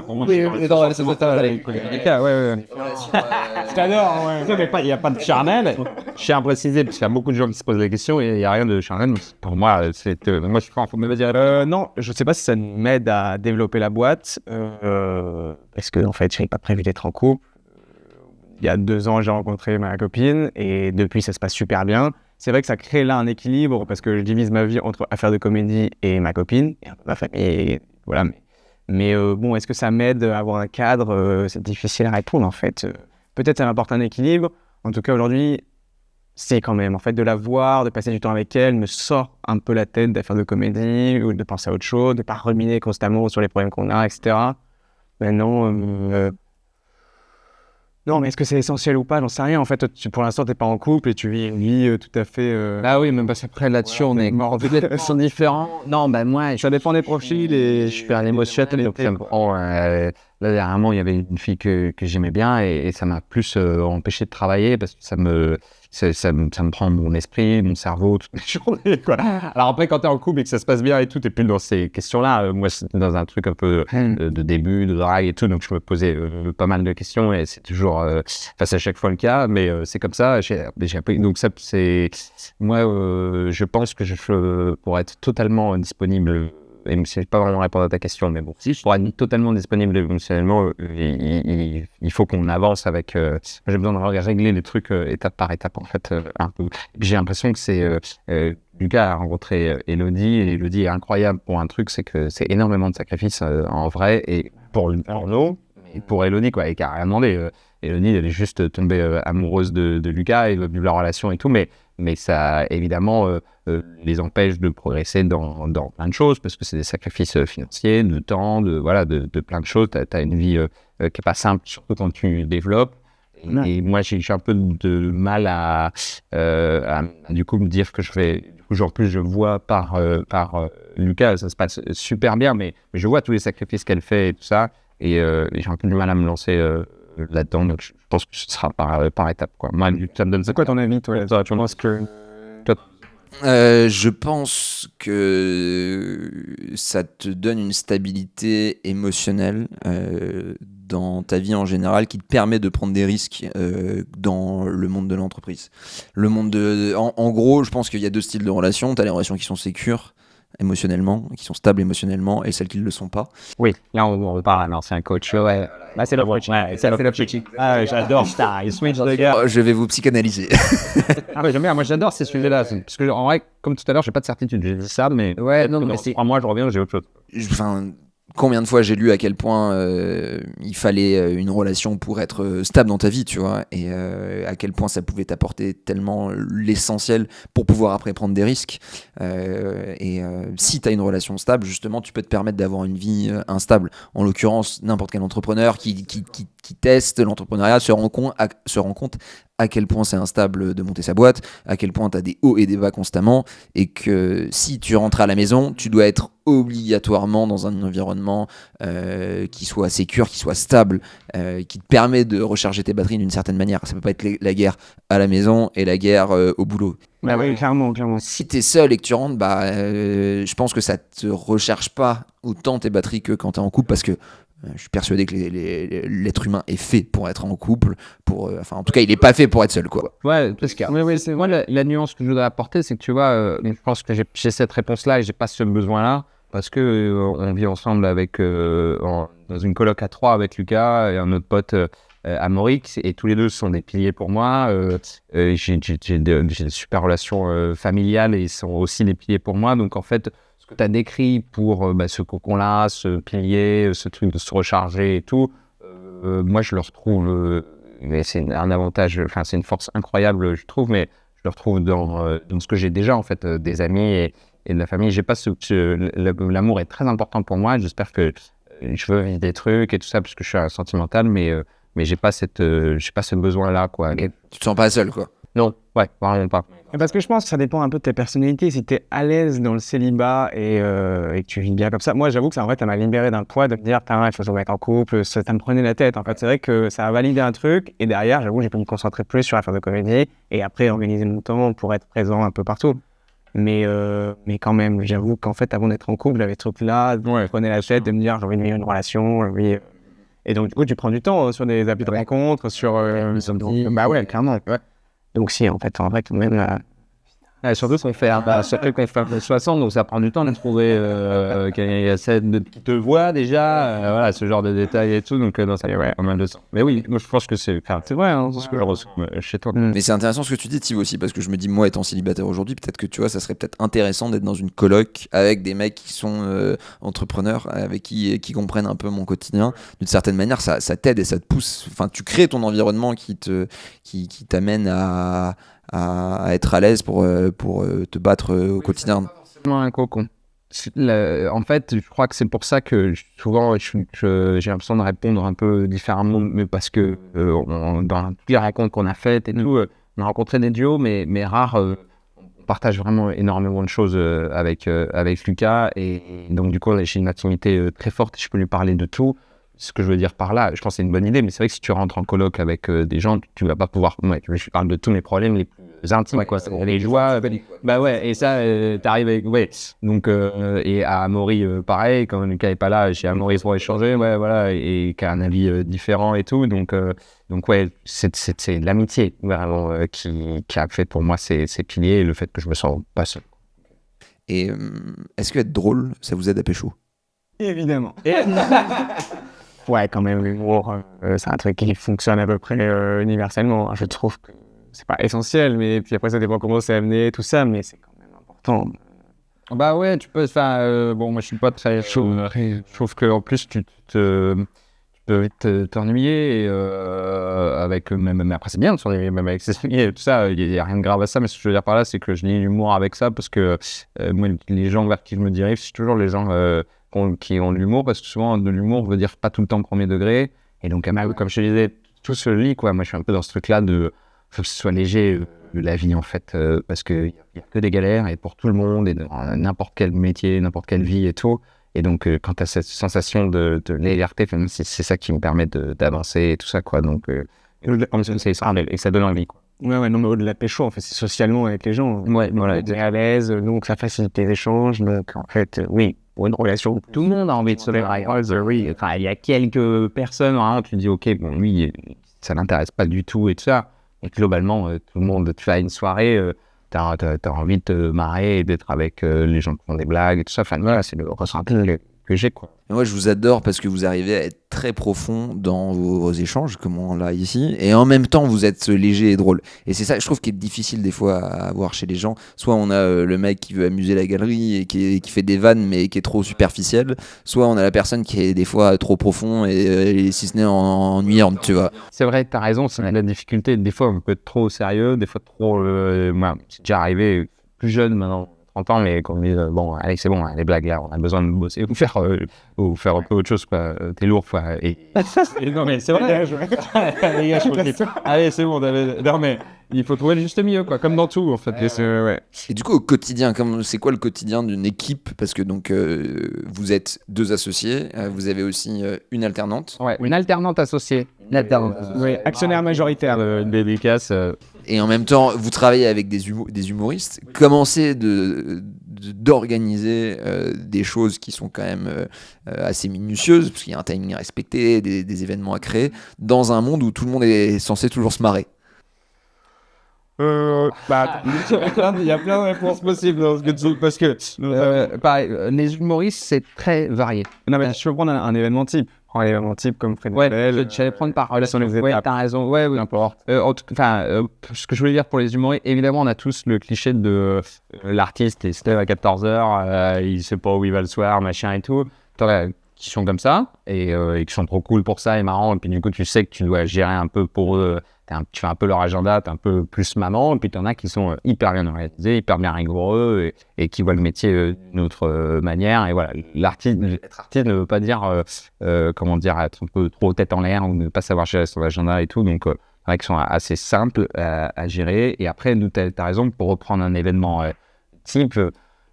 pour moi, Oui, c'est dans la ouais. Je t'adore, ouais. Mais il n'y a pas de charnel. Je tiens à préciser, parce qu'il y a beaucoup de gens qui se posent la question et il n'y a rien de charnel. Pour moi, moi, je crois qu'il faut me dire. Non, je sais pas si ça m'aide à développer la boîte, parce que en fait, je n'avais pas prévu d'être en couple. Il y a 2 ans, j'ai rencontré ma copine et depuis, ça se passe super bien. C'est vrai que ça crée là un équilibre parce que je divise ma vie entre affaires de comédie et ma copine, et un peu ma famille, et voilà. Mais bon, est-ce que ça m'aide à avoir un cadre? C'est difficile à répondre en fait. Peut-être ça m'apporte un équilibre. En tout cas, aujourd'hui, c'est quand même en fait de la voir, de passer du temps avec elle, me sort un peu la tête d'affaires de comédie ou de penser à autre chose, de pas ruminer constamment sur les problèmes qu'on a, etc. Maintenant, non, mais est-ce que c'est essentiel ou pas? J'en sais rien. En fait, pour l'instant, t'es pas en couple et tu vis une vie tout à fait. Ah oui, même parce qu'après là-dessus, on est complètement sont différents. Non, moi, ça dépend des profils et je suis un émotionnel, donc ça me prend. Là, dernièrement, il y avait une fille que j'aimais bien et ça m'a plus empêché de travailler parce que ça me prend mon esprit, mon cerveau toute la journée, quoi. Alors après, quand t'es en couple et que ça se passe bien et tout, t'es plus dans ces questions-là. Moi, c'était dans un truc un peu de début, de drague et tout, donc je me posais pas mal de questions et c'est toujours à chaque fois le cas, mais c'est comme ça. J'ai appris. Donc ça, c'est moi, je pense que pour être totalement disponible. Et c'est pas vraiment répondre à ta question, mais bon, si je pourrais être totalement disponible émotionnellement, il faut qu'on avance avec. J'ai besoin de régler les trucs étape par étape, en fait, un peu. Et puis j'ai l'impression que c'est Lucas a rencontré Elodie, et Elodie est incroyable pour un truc, c'est que c'est énormément de sacrifices en vrai, et pour nous, et pour Elodie, quoi, et qui a rien demandé. Elodie, elle est juste tombée amoureuse de Lucas et de leur relation et tout, mais ça, évidemment, les empêche de progresser dans plein de choses, parce que c'est des sacrifices financiers, de temps, de plein de choses. Tu as une vie qui n'est pas simple, surtout quand tu développes. Et moi, j'ai un peu de mal à du coup, me dire que je fais... Du coup, en plus, je vois par Lucas, ça se passe super bien, mais je vois tous les sacrifices qu'elle fait et tout ça, et j'ai un peu du mal à me lancer là-dedans, donc je pense que ce sera par étape, quoi. Moi, ça me donne... C'est quoi ton avis, toi? Tu penses que... Je pense que ça te donne une stabilité émotionnelle dans ta vie en général qui te permet de prendre des risques dans le monde de l'entreprise. En gros, je pense qu'il y a 2 styles de relations. Tu as les relations qui sont sécures émotionnellement, qui sont stables émotionnellement, et celles qui ne le sont pas. Oui, là on parle d'un ancien coach. Ouais. Là c'est l'objectif. Ouais, c'est l'objectif. Ah, j'adore ça. Il switch de gars. Je vais vous psychanalyser. Ah ouais, j'aime bien. Moi j'adore ces sujets-là. Parce que en vrai, comme tout à l'heure, j'ai pas de certitude. J'ai dit ça, mais ouais, non, mais dans 3 mois, je reviens, j'ai autre chose. Enfin, combien de fois j'ai lu à quel point il fallait une relation pour être stable dans ta vie, tu vois, et à quel point ça pouvait t'apporter tellement l'essentiel pour pouvoir après prendre des risques. Si tu as une relation stable, justement, tu peux te permettre d'avoir une vie instable. En l'occurrence, n'importe quel entrepreneur qui teste l'entrepreneuriat se rend compte à quel point c'est instable de monter sa boîte, à quel point tu as des hauts et des bas constamment, et que si tu rentres à la maison, tu dois être obligatoirement dans un environnement qui soit sécure, qui soit stable, qui te permet de recharger tes batteries d'une certaine manière. Ça peut pas être la guerre à la maison et la guerre au boulot. Bah oui, clairement. Si t'es seul et que tu rentres, je pense que ça te recharge pas autant tes batteries que quand t'es en couple, parce que je suis persuadé que l'être humain est fait pour être en couple, en tout cas, il est pas fait pour être seul, quoi. Ouais, parce que moi, la nuance que je voudrais apporter, c'est que tu vois, je pense que j'ai cette réponse-là et j'ai pas ce besoin-là, parce que on vit ensemble dans une coloc à 3 avec Lucas et un autre pote, Amaury, et tous les deux sont des piliers pour moi. J'ai des super relations familiales et ils sont aussi des piliers pour moi. Donc en fait, ce que tu as décrit pour ce cocon-là, ce pilier, ce truc de se recharger et tout, moi je le retrouve, mais c'est un avantage, c'est une force incroyable, je trouve, mais je le retrouve dans ce que j'ai déjà en fait, des amis et de la famille. J'ai pas l'amour est très important pour moi. J'espère que je veux vivre des trucs et tout ça parce que je suis sentimental, mais j'ai pas ce besoin-là, quoi. Tu te sens pas seul, quoi. Non, ouais, vraiment pas. Parce que je pense que ça dépend un peu de ta personnalité. Si tu es à l'aise dans le célibat et que tu vis bien comme ça, moi j'avoue que ça, en fait, ça m'a libéré d'un poids de me dire, il faut se mettre en couple, ça me prenait la tête. En fait, c'est vrai que ça a validé un truc et derrière, j'avoue, j'ai pu me concentrer plus sur la faire de comédie et après organiser mon temps pour être présent un peu partout. Mais quand même, j'avoue qu'en fait, avant d'être en couple, j'avais ce truc-là, je me prenais la tête de me dire, j'ai envie de vivre une relation, et donc du coup, tu prends du temps sur des applis de rencontres, sur... bah ouais, clairement. Ouais. Donc si, en vrai, quand même... Surtout qu'on fait 60, donc ça prend du temps de trouver qu'il y a cette te voix déjà, voilà, ce genre de détails et tout, donc non, ça y est, pas mal de temps. Mais oui, moi je pense que c'est vrai, hein, c'est ce que je ressens chez toi. Mais c'est intéressant ce que tu dis, Thibaut, aussi, parce que je me dis, moi étant célibataire aujourd'hui, peut-être que tu vois, ça serait peut-être intéressant d'être dans une coloc avec des mecs qui sont entrepreneurs, avec qui comprennent un peu mon quotidien. D'une certaine manière, ça t'aide et ça te pousse. Enfin, tu crées ton environnement qui t'amène à être à l'aise pour te battre au quotidien. C'est pas forcément un cocon. En fait, je crois que c'est pour ça que souvent j'ai l'impression de répondre un peu différemment, mais parce que dans toutes les rencontres qu'on a faites et tout, on a rencontré des duos, mais rares. On partage vraiment énormément de choses avec Lucas, et donc du coup j'ai une intimité très forte et je peux lui parler de tout. Ce que je veux dire par là, je pense que c'est une bonne idée, mais c'est vrai que si tu rentres en coloc avec des gens, tu vas pas pouvoir... je parle de tous mes problèmes les plus intimes, quoi. Les joies... Bah ouais, et ça, t'arrives avec... Ouais. Donc, et à Amaury, pareil, quand Lucas est pas là, j'ai Amaury pour échanger, ouais, voilà, et qui a un avis différent et tout. Donc ouais, c'est l'amitié, vraiment, qui a fait pour moi ces piliers, et le fait que je me sens pas seul. Et est-ce que être drôle, ça vous aide à pécho ? Évidemment. Ouais, quand même, l'humour, c'est un truc qui fonctionne à peu près universellement. Je trouve que c'est pas essentiel, mais puis après, ça dépend comment c'est amené, tout ça, mais c'est quand même important. Bah ouais, tu peux faire... bon, moi, je suis pas très chaud. Je trouve qu'en plus, tu peux vite t'ennuyer avec... même après, c'est bien de s'ennuyer, même avec ses amis et tout ça. Il n'y a rien de grave à ça, mais ce que je veux dire par là, c'est que je lis l'humour avec ça, parce que moi, les gens vers qui je me dirige, c'est toujours les gens... qui ont de l'humour, parce que souvent de l'humour veut dire pas tout le temps premier degré, et donc comme je te disais, tout se lit, quoi. Moi je suis un peu dans ce truc là de faut que ce soit léger, la vie en fait, parce que y a que des galères, et pour tout le monde, et dans n'importe quel métier, n'importe quelle vie et tout, et donc quand tu as cette sensation de légèreté, c'est ça qui me permet d'avancer et tout ça, quoi. Donc c'est ça, et ça donne envie, quoi. Ouais, non, mais au-delà de pécho, en fait, c'est socialement avec les gens. Ouais, voilà. T'es à l'aise, donc ça facilite les échanges, donc en fait, oui, pour une relation. Tout le monde a envie de se lever. Oui, enfin, il y a quelques personnes, hein, tu dis, ok, bon, lui, ça l'intéresse pas du tout et tout ça. Et globalement, tout le monde, tu fais une soirée, t'as envie de te marrer et d'être avec les gens qui font des blagues et tout ça. Enfin, voilà, c'est le ressenti que j'ai, quoi. Et moi, je vous adore parce que vous arrivez à être très profond dans vos échanges, comme on l'a ici, et en même temps, vous êtes léger et drôle. Et c'est ça, je trouve, qui est difficile des fois à voir chez les gens. Soit on a le mec qui veut amuser la galerie et qui fait des vannes, mais qui est trop superficiel. Soit on a la personne qui est des fois trop profond et si ce n'est ennuyante, tu vois. C'est vrai, t'as raison, c'est la difficulté. Des fois, on peut être trop sérieux, des fois trop... moi, c'est déjà arrivé plus jeune maintenant. 30 ans, mais qu'on me dit bon, allez, c'est bon, les blagues là, on a besoin de bosser ou faire un peu autre chose, quoi. T'es lourd, quoi. Et non, mais c'est vrai. Les gars, allez, c'est bon, non, mais il faut trouver le juste milieu, quoi, comme dans tout, en fait. Ouais. Et du coup, au quotidien, c'est quoi le quotidien d'une équipe? Parce que donc, vous êtes 2 associés, vous avez aussi une alternante. Ouais, une alternante associée. Une alternante. Oui, actionnaire majoritaire. Une dédicace. Et en même temps, vous travaillez avec des humoristes. Comment c'est d'organiser des choses qui sont quand même assez minutieuses, parce qu'il y a un timing à respecter, des événements à créer, dans un monde où tout le monde est censé toujours se marrer? Il y a plein de réponses possibles parce que Pareil, les humoristes, c'est très varié. non, mais je peux prendre un événement type. Prends un événement type comme Fred Noël. J'allais prendre par relation. les Ouais, étapes. t'as raison. Ouais, oui. N'importe. Ce que je voulais dire pour les humoristes, évidemment, on a tous le cliché de l'artiste, il se lève à 14h, il sait pas où il va le soir, machin et tout. Qui sont comme ça et qui sont trop cool pour ça et marrants. Et puis du coup, tu sais que tu dois gérer un peu pour eux. Tu fais un peu leur agenda, t'es un peu plus maman. Et puis t'en as qui sont hyper bien organisés, hyper bien rigoureux et qui voient le métier d'une autre manière. Et voilà, être artiste ne veut pas dire, être un peu trop tête en l'air ou ne pas savoir gérer son agenda et tout. Donc, c'est vrai qu'ils sont assez simples à gérer. Et après, nous, t'as raison, pour reprendre un événement type,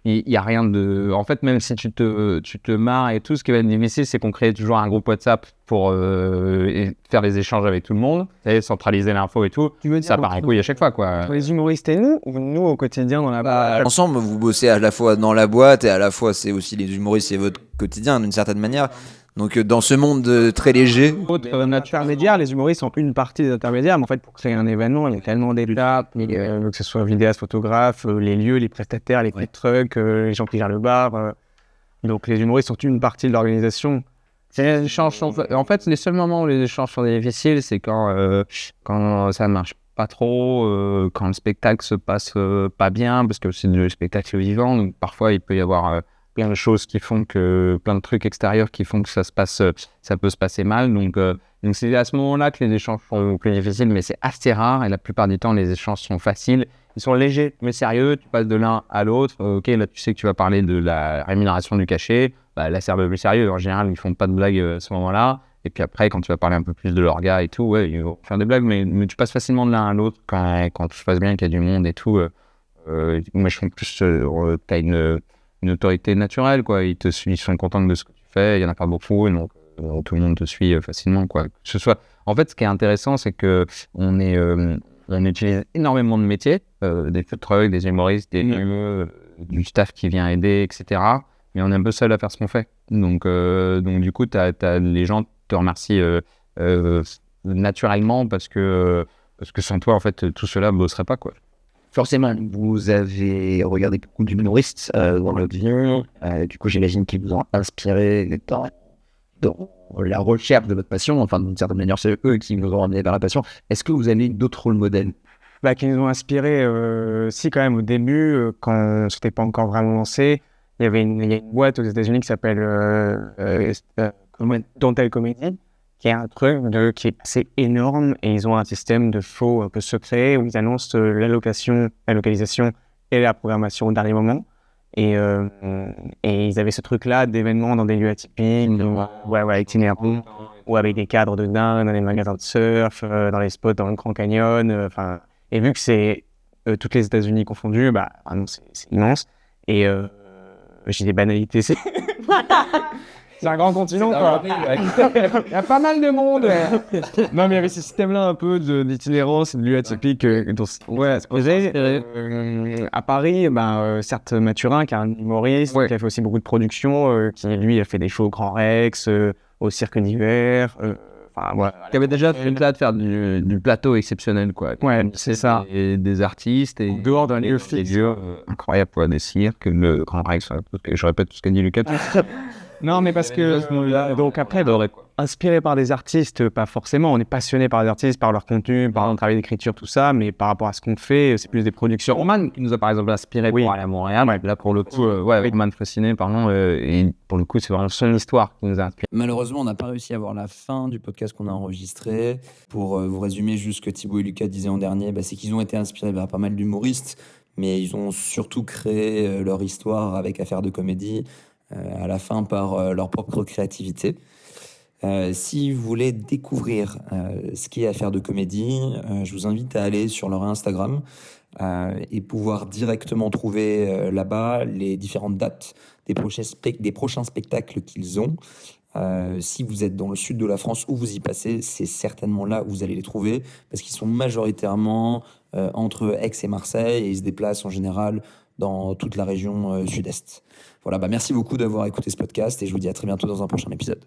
il n'y a rien de... En fait, même si tu te marres et tout, ce qui va être difficile, c'est qu'on crée toujours un groupe WhatsApp pour faire les échanges avec tout le monde, et centraliser l'info et tout. Tu veux dire ça part un couille à chaque fois, quoi. Entre les humoristes et nous, ou nous au quotidien dans la boîte? Ensemble, vous bossez à la fois dans la boîte et à la fois c'est aussi les humoristes, c'est votre quotidien d'une certaine manière. Donc dans ce monde très léger, Intermédiaires, les humoristes sont une partie des intermédiaires, mais en fait, pour créer un événement, il y a tellement d'étapes, que ce soit vidéastes, photographes, les lieux, les prestataires, les food trucks, les gens qui gèrent le bar. Donc les humoristes sont une partie de l'organisation. Les échanges en fait, les seuls moments où les échanges sont difficiles, c'est quand ça ne marche pas trop, quand le spectacle se passe pas bien, parce que c'est du spectacle vivant, donc parfois il peut y avoir plein de choses qui font que, plein de trucs extérieurs qui font que ça peut se passer mal, donc c'est à ce moment-là que les échanges sont plus difficiles, mais c'est assez rare, et la plupart du temps, les échanges sont faciles, ils sont légers, mais sérieux, tu passes de l'un à l'autre, ok, là tu sais que tu vas parler de la rémunération du cachet, là c'est un peu plus sérieux, en général ils font pas de blagues à ce moment-là, et puis après quand tu vas parler un peu plus de leur gars et tout, ouais, ils vont faire des blagues, mais tu passes facilement de l'un à l'autre quand tout se passe bien, qu'il y a du monde et tout, moi je trouve plus, t'as une autorité naturelle, quoi, ils sont contents de ce que tu fais, il y en a pas beaucoup, donc tout le monde te suit facilement, quoi. Que ce soit... En fait, ce qui est intéressant, c'est que on utilise énormément de métiers, des food trucks, des humoristes, du staff qui vient aider, etc. Mais on est un peu seul à faire ce qu'on fait. Donc du coup, les gens te remercient naturellement parce que sans toi, en fait, tout cela ne bosserait pas, quoi. Forcément, vous avez regardé beaucoup d'humoristes dans le vie. Du coup, j'imagine qu'ils vous ont inspiré dans la recherche de votre passion. Enfin, d'une certaine manière, c'est eux qui vous ont amené vers la passion. Est-ce que vous avez d'autres rôles modèles? Qui nous ont inspiré, si quand même au début, quand c'était pas encore vraiment lancé, il y a une boîte aux États-Unis qui s'appelle Dental Comedy, qui est un truc qui est assez énorme, et ils ont un système de faux un peu secret où ils annoncent la localisation et la programmation au dernier moment. Et ils avaient ce truc-là d'événements dans des lieux atypiques, itinérants, ou avec des cadres de dingue, dans les magasins de surf, dans les spots dans le Grand Canyon. Et vu que c'est toutes les États-Unis confondus, c'est immense. Et j'ai des banalités. C'est un grand continent, quoi. Il y a pas mal de monde. Non, mais il y avait ce système-là un peu d'itinérance, de lieux atypiques. À Paris, certes, Mathurin, qui est un humoriste, qui a fait aussi beaucoup de productions, qui lui a fait des shows au Grand Rex, au Cirque d'hiver. Qui avait déjà fait là de faire du plateau exceptionnel, quoi. Ouais, c'est ça. Et des artistes et dehors d'un lieu fixe. Des lieux incroyables, quoi, des cirques, le Grand Rex, je répète tout ce qu'a dit Lucas. Non, mais parce que donc après, inspiré par des artistes, pas forcément. On est passionné par les artistes, par leur contenu, par leur travail d'écriture, tout ça. Mais par rapport à ce qu'on fait, c'est plus des productions. Roman qui nous a par exemple inspiré pour aller à Montréal. Ouais. Là pour le coup, Roman Fressinet, pardon. Et pour le coup, c'est vraiment son histoire qui nous a inspiré. Malheureusement, on n'a pas réussi à voir la fin du podcast qu'on a enregistré. Pour vous résumer juste ce que Thibaut et Lucas disaient en dernier, c'est qu'ils ont été inspirés par pas mal d'humoristes, mais ils ont surtout créé leur histoire avec Affaires de comédie à la fin par leur propre créativité. Si vous voulez découvrir ce qu'est Affaires de comédie, je vous invite à aller sur leur Instagram et pouvoir directement trouver là-bas les différentes dates des prochains spectacles qu'ils ont. Si vous êtes dans le sud de la France où vous y passez, c'est certainement là où vous allez les trouver, parce qu'ils sont majoritairement entre Aix et Marseille, et ils se déplacent en général dans toute la région sud-est. Voilà, merci beaucoup d'avoir écouté ce podcast, et je vous dis à très bientôt dans un prochain épisode.